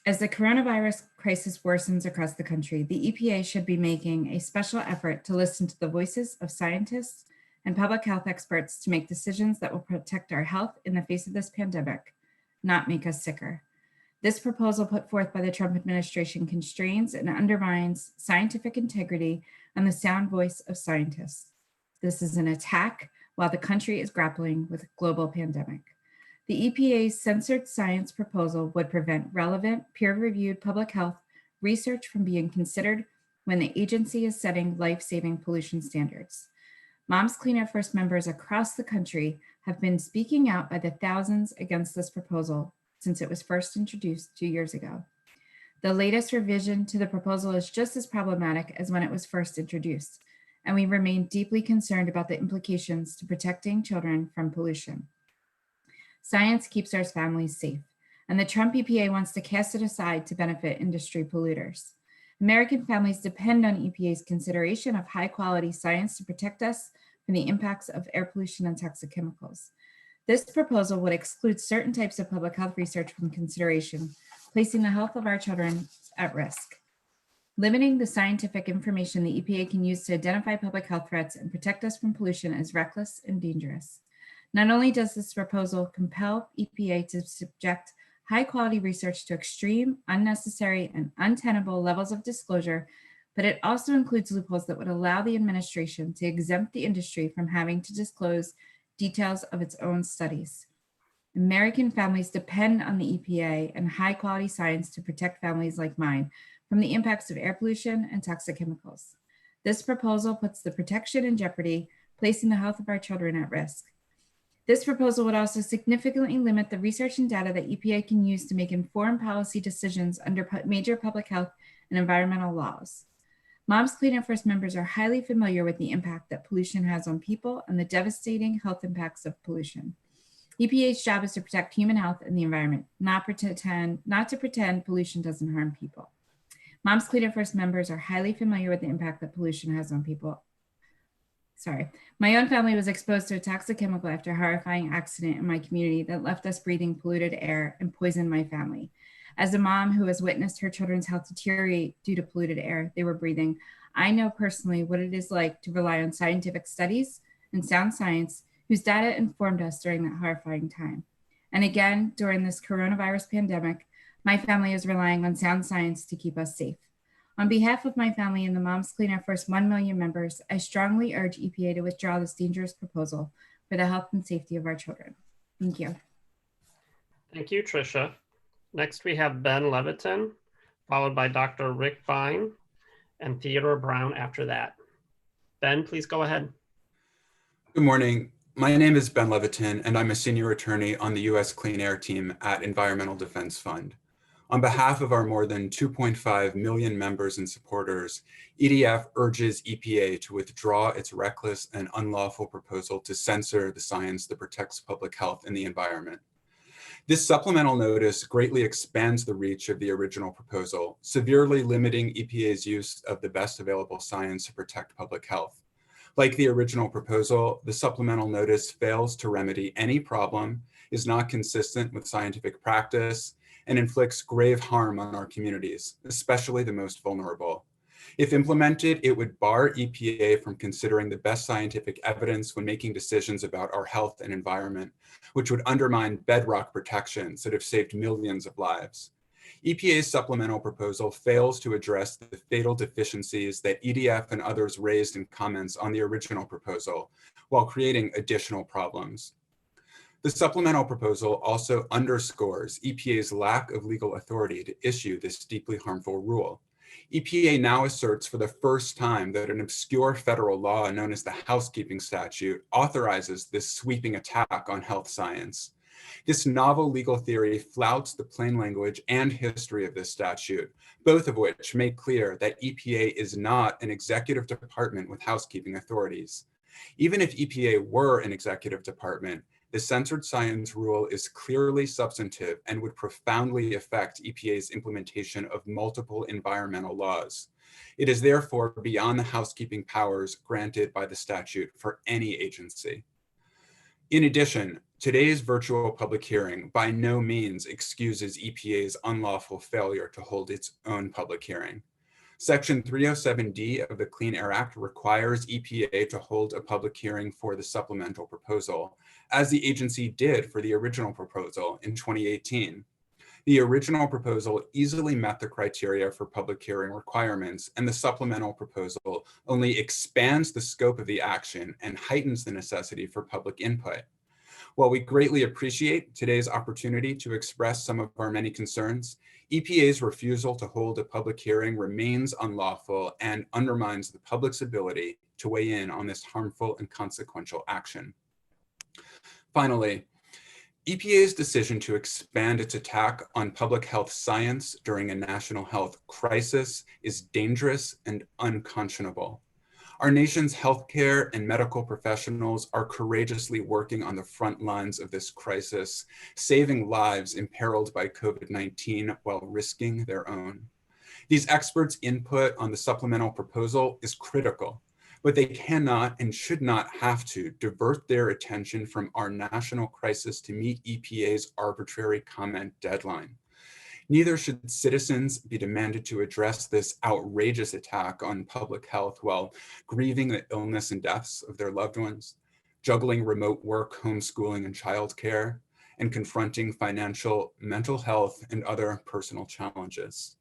As the coronavirus crisis worsens across the country, the EPA should be making a special effort to listen to the voices of scientists and public health experts to make decisions that will protect our health in the face of this pandemic, not make us sicker. This proposal put forth by the Trump administration constrains and undermines scientific integrity and the sound voice of scientists. This is an attack while the country is grappling with a global pandemic. The EPA's censored science proposal would prevent relevant, peer-reviewed public health research from being considered when the agency is setting life-saving pollution standards. Moms Clean Air Force members across the country have been speaking out by the thousands against this proposal since it was first introduced 2 years ago. The latest revision to the proposal is just as problematic as when it was first introduced, and we remain deeply concerned about the implications to protecting children from pollution. Science keeps our families safe, and the Trump EPA wants to cast it aside to benefit industry polluters. American families depend on EPA's consideration of high-quality science to protect us from the impacts of air pollution and toxic chemicals. This proposal would exclude certain types of public health research from consideration, placing the health of our children at risk. Limiting the scientific information the EPA can use to identify public health threats and protect us from pollution is reckless and dangerous. Not only does this proposal compel EPA to subject high-quality research to extreme, unnecessary, and untenable levels of disclosure, but it also includes loopholes that would allow the administration to exempt the industry from having to disclose details of its own studies. American families depend on the EPA and high quality science to protect families like mine from the impacts of air pollution and toxic chemicals. This proposal puts the protection in jeopardy, placing the health of our children at risk. This proposal would also significantly limit the research and data that EPA can use to make informed policy decisions under major public health and environmental laws. Moms Clean Air Force members are highly familiar with the impact that pollution has on people and the devastating health impacts of pollution. EPA's job is to protect human health and the environment, not to pretend pollution doesn't harm people. Moms Clean Air Force members are highly familiar with the impact that pollution has on people. My own family was exposed to a toxic chemical after a horrifying accident in my community that left us breathing polluted air and poisoned my family. As a mom who has witnessed her children's health deteriorate due to polluted air they were breathing, I know personally what it is like to rely on scientific studies and sound science whose data informed us during that horrifying time. And again, during this coronavirus pandemic, my family is relying on sound science to keep us safe. On behalf of my family and the Moms Clean Air Force 1 million members, I strongly urge EPA to withdraw this dangerous proposal for the health and safety of our children. Thank you. Thank you, Tricia. Next, we have Ben Levitin, followed by Dr. Rick Vine and Theodore Brown after that. Ben, please go ahead. Good morning. My name is Ben Levitin, and I'm a senior attorney on the U.S. Clean Air team at Environmental Defense Fund. On behalf of our more than 2.5 million members and supporters, EDF urges EPA to withdraw its reckless and unlawful proposal to censor the science that protects public health and the environment. This supplemental notice greatly expands the reach of the original proposal, severely limiting EPA's use of the best available science to protect public health. Like the original proposal, the supplemental notice fails to remedy any problem, is not consistent with scientific practice, and inflicts grave harm on our communities, especially the most vulnerable. If implemented, it would bar EPA from considering the best scientific evidence when making decisions about our health and environment, which would undermine bedrock protections that have saved millions of lives. EPA's supplemental proposal fails to address the fatal deficiencies that EDF and others raised in comments on the original proposal, while creating additional problems. The supplemental proposal also underscores EPA's lack of legal authority to issue this deeply harmful rule. EPA now asserts for the first time that an obscure federal law known as the housekeeping statute authorizes this sweeping attack on health science. This novel legal theory flouts the plain language and history of this statute, both of which make clear that EPA is not an executive department with housekeeping authorities. Even if EPA were an executive department, the censored science rule is clearly substantive and would profoundly affect EPA's implementation of multiple environmental laws. It is therefore beyond the housekeeping powers granted by the statute for any agency. In addition, today's virtual public hearing by no means excuses EPA's unlawful failure to hold its own public hearing. Section 307D of the Clean Air Act requires EPA to hold a public hearing for the supplemental proposal, as the agency did for the original proposal in 2018. The original proposal easily met the criteria for public hearing requirements, and the supplemental proposal only expands the scope of the action and heightens the necessity for public input. While we greatly appreciate today's opportunity to express some of our many concerns, EPA's refusal to hold a public hearing remains unlawful and undermines the public's ability to weigh in on this harmful and consequential action. Finally, EPA's decision to expand its attack on public health science during a national health crisis is dangerous and unconscionable. Our nation's healthcare and medical professionals are courageously working on the front lines of this crisis, saving lives imperiled by COVID-19 while risking their own. These experts' input on the supplemental proposal is critical, but they cannot and should not have to divert their attention from our national crisis to meet EPA's arbitrary comment deadline. Neither should citizens be demanded to address this outrageous attack on public health while grieving the illness and deaths of their loved ones, juggling remote work, homeschooling, and childcare, and confronting financial, mental health, and other personal challenges.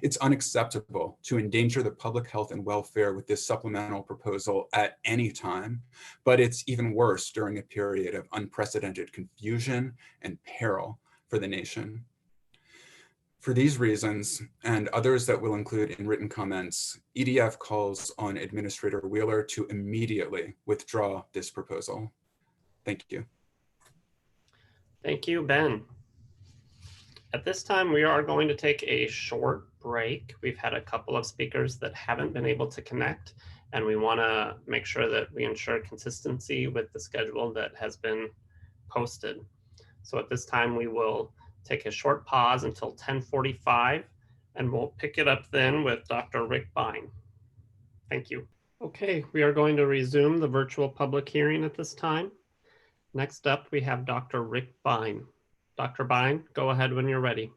It's unacceptable to endanger the public health and welfare with this supplemental proposal at any time, but it's even worse during a period of unprecedented confusion and peril for the nation. For these reasons, and others that we'll include in written comments, EDF calls on Administrator Wheeler to immediately withdraw this proposal. Thank you. Thank you, Ben. At this time, we are going to take a short break. We've had a couple of speakers that haven't been able to connect, and we want to make sure that we ensure consistency with the schedule that has been posted. So at this time, we will take a short pause until 10:45, and we'll pick it up then with Dr. Rick Bine. Thank you. Okay, we are going to resume the virtual public hearing at this time. Next up, we have Dr. Rick Bine. Dr. Bine, go ahead when you're ready.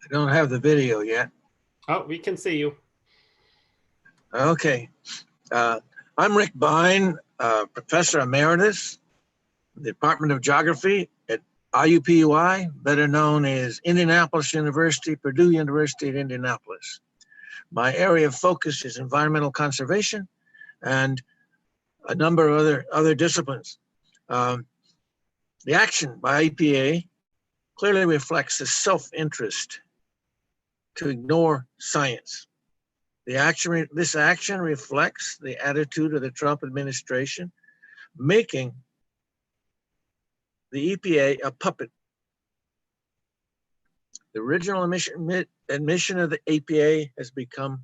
I don't have the video yet. Oh, we can see you. Okay. I'm Rick Bine, Professor Emeritus, Department of Geography at IUPUI, better known as Indianapolis University, Purdue University at Indianapolis. My area of focus is environmental conservation and a number of other disciplines. The action by EPA clearly reflects the self-interest to ignore science. This action reflects the attitude of the Trump administration, making the EPA a puppet. The original admission of the EPA has become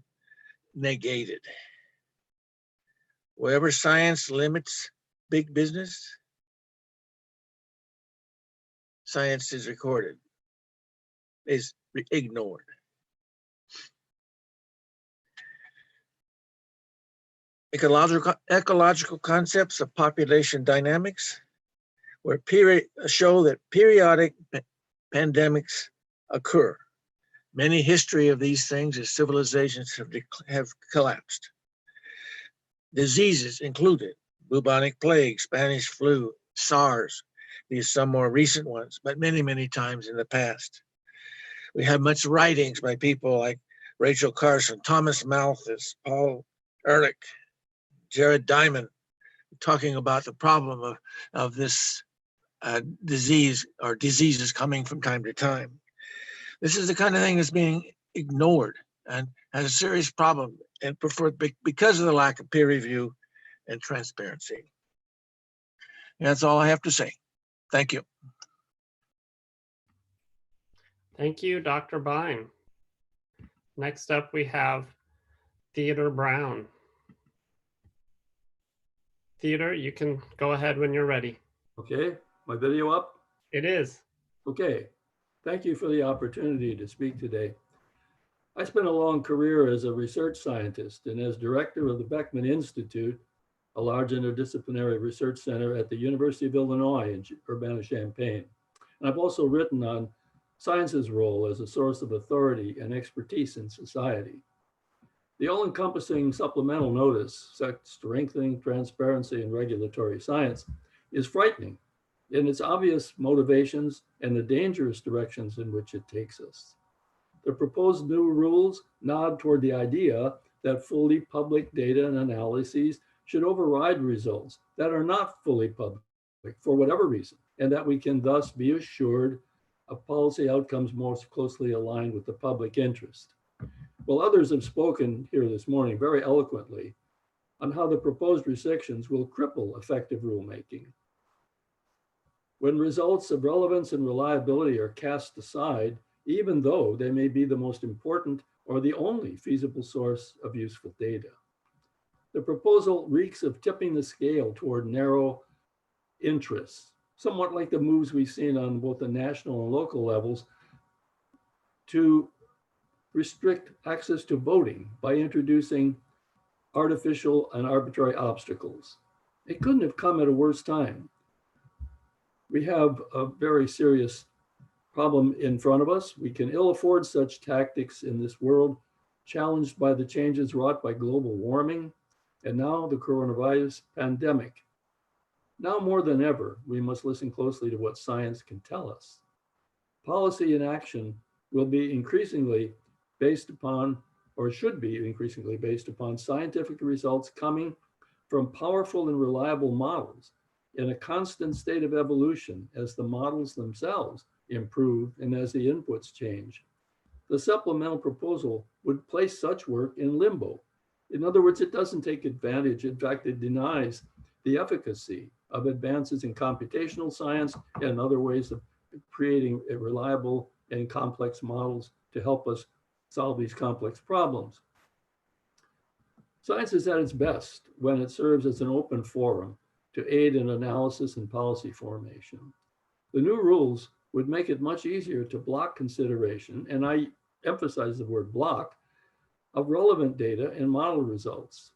negated. Wherever science limits big business, science is ignored. Ecological concepts of population dynamics show that periodic pandemics occur. Many history of these things as civilizations have collapsed. Diseases included bubonic plague, Spanish flu, SARS. These are some more recent ones, but many, many times in the past. We have much writings by people like Rachel Carson, Thomas Malthus, Paul Ehrlich, Jared Diamond, talking about the problem of this disease or diseases coming from time to time. This is the kind of thing that's being ignored and has a serious problem and because of the lack of peer review and transparency. And that's all I have to say. Thank you. Thank you, Dr. Bine. Next up, we have Theodore Brown. Theodore, you can go ahead when you're ready. Okay, my video up? It is. Okay, thank you for the opportunity to speak today. I spent a long career as a research scientist and as director of the Beckman Institute, a large interdisciplinary research center at the University of Illinois in Urbana-Champaign. And I've also written on science's role as a source of authority and expertise in society. The all-encompassing supplemental notice, strengthening transparency in regulatory science, is frightening in its obvious motivations and the dangerous directions in which it takes us. The proposed new rules nod toward the idea that fully public data and analyses should override results that are not fully public for whatever reason, and that we can thus be assured of policy outcomes most closely aligned with the public interest. Well, others have spoken here this morning very eloquently on how the proposed restrictions will cripple effective rulemaking. When results of relevance and reliability are cast aside, even though they may be the most important or the only feasible source of useful data. The proposal reeks of tipping the scale toward narrow interests, somewhat like the moves we've seen on both the national and local levels to restrict access to voting by introducing artificial and arbitrary obstacles. It couldn't have come at a worse time. We have a very serious problem in front of us. We can ill afford such tactics in this world, challenged by the changes wrought by global warming and now the coronavirus pandemic. Now more than ever, we must listen closely to what science can tell us. Policy and action will be increasingly based upon, or should be increasingly based upon, scientific results coming from powerful and reliable models in a constant state of evolution as the models themselves improve and as the inputs change. The supplemental proposal would place such work in limbo. In other words, it doesn't take advantage. In fact, it denies the efficacy of advances in computational science and other ways of creating reliable and complex models to help us solve these complex problems. Science is at its best when it serves as an open forum to aid in analysis and policy formation. The new rules would make it much easier to block consideration, and I emphasize the word block, of relevant data and model results.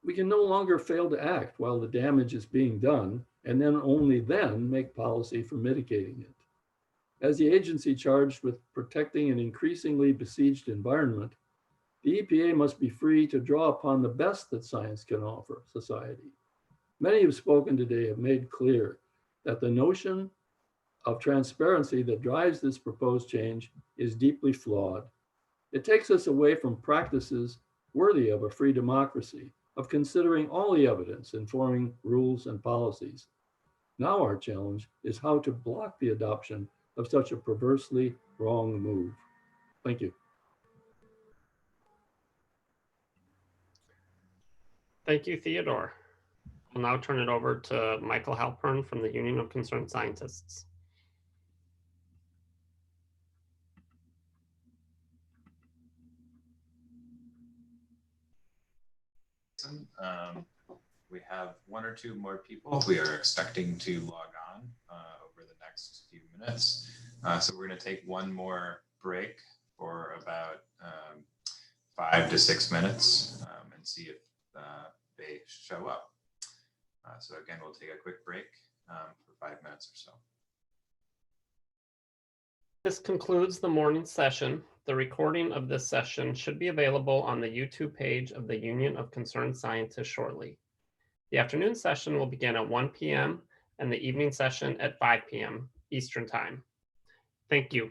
We can no longer fail to act while the damage is being done, and then only then make policy for mitigating it. As the agency charged with protecting an increasingly besieged environment, the EPA must be free to draw upon the best that science can offer society. Many who've spoken today have made clear that the notion of transparency that drives this proposed change is deeply flawed. It takes us away from practices worthy of a free democracy, of considering all the evidence informing rules and policies. Now our challenge is how to block the adoption of such a perversely wrong move. Thank you. Thank you, Theodore. I'll now turn it over to Michael Halpern from the Union of Concerned Scientists. We have one or two more people we are expecting to log on over the next few minutes. So we're going to take one more break for about 5 to 6 minutes and see if they show up. So again, we'll take a quick break for 5 minutes or so. This concludes the morning session. The recording of this session should be available on the YouTube page of the Union of Concerned Scientists shortly. The afternoon session will begin at 1 p.m. and the evening session at 5 p.m. Eastern Time. Thank you.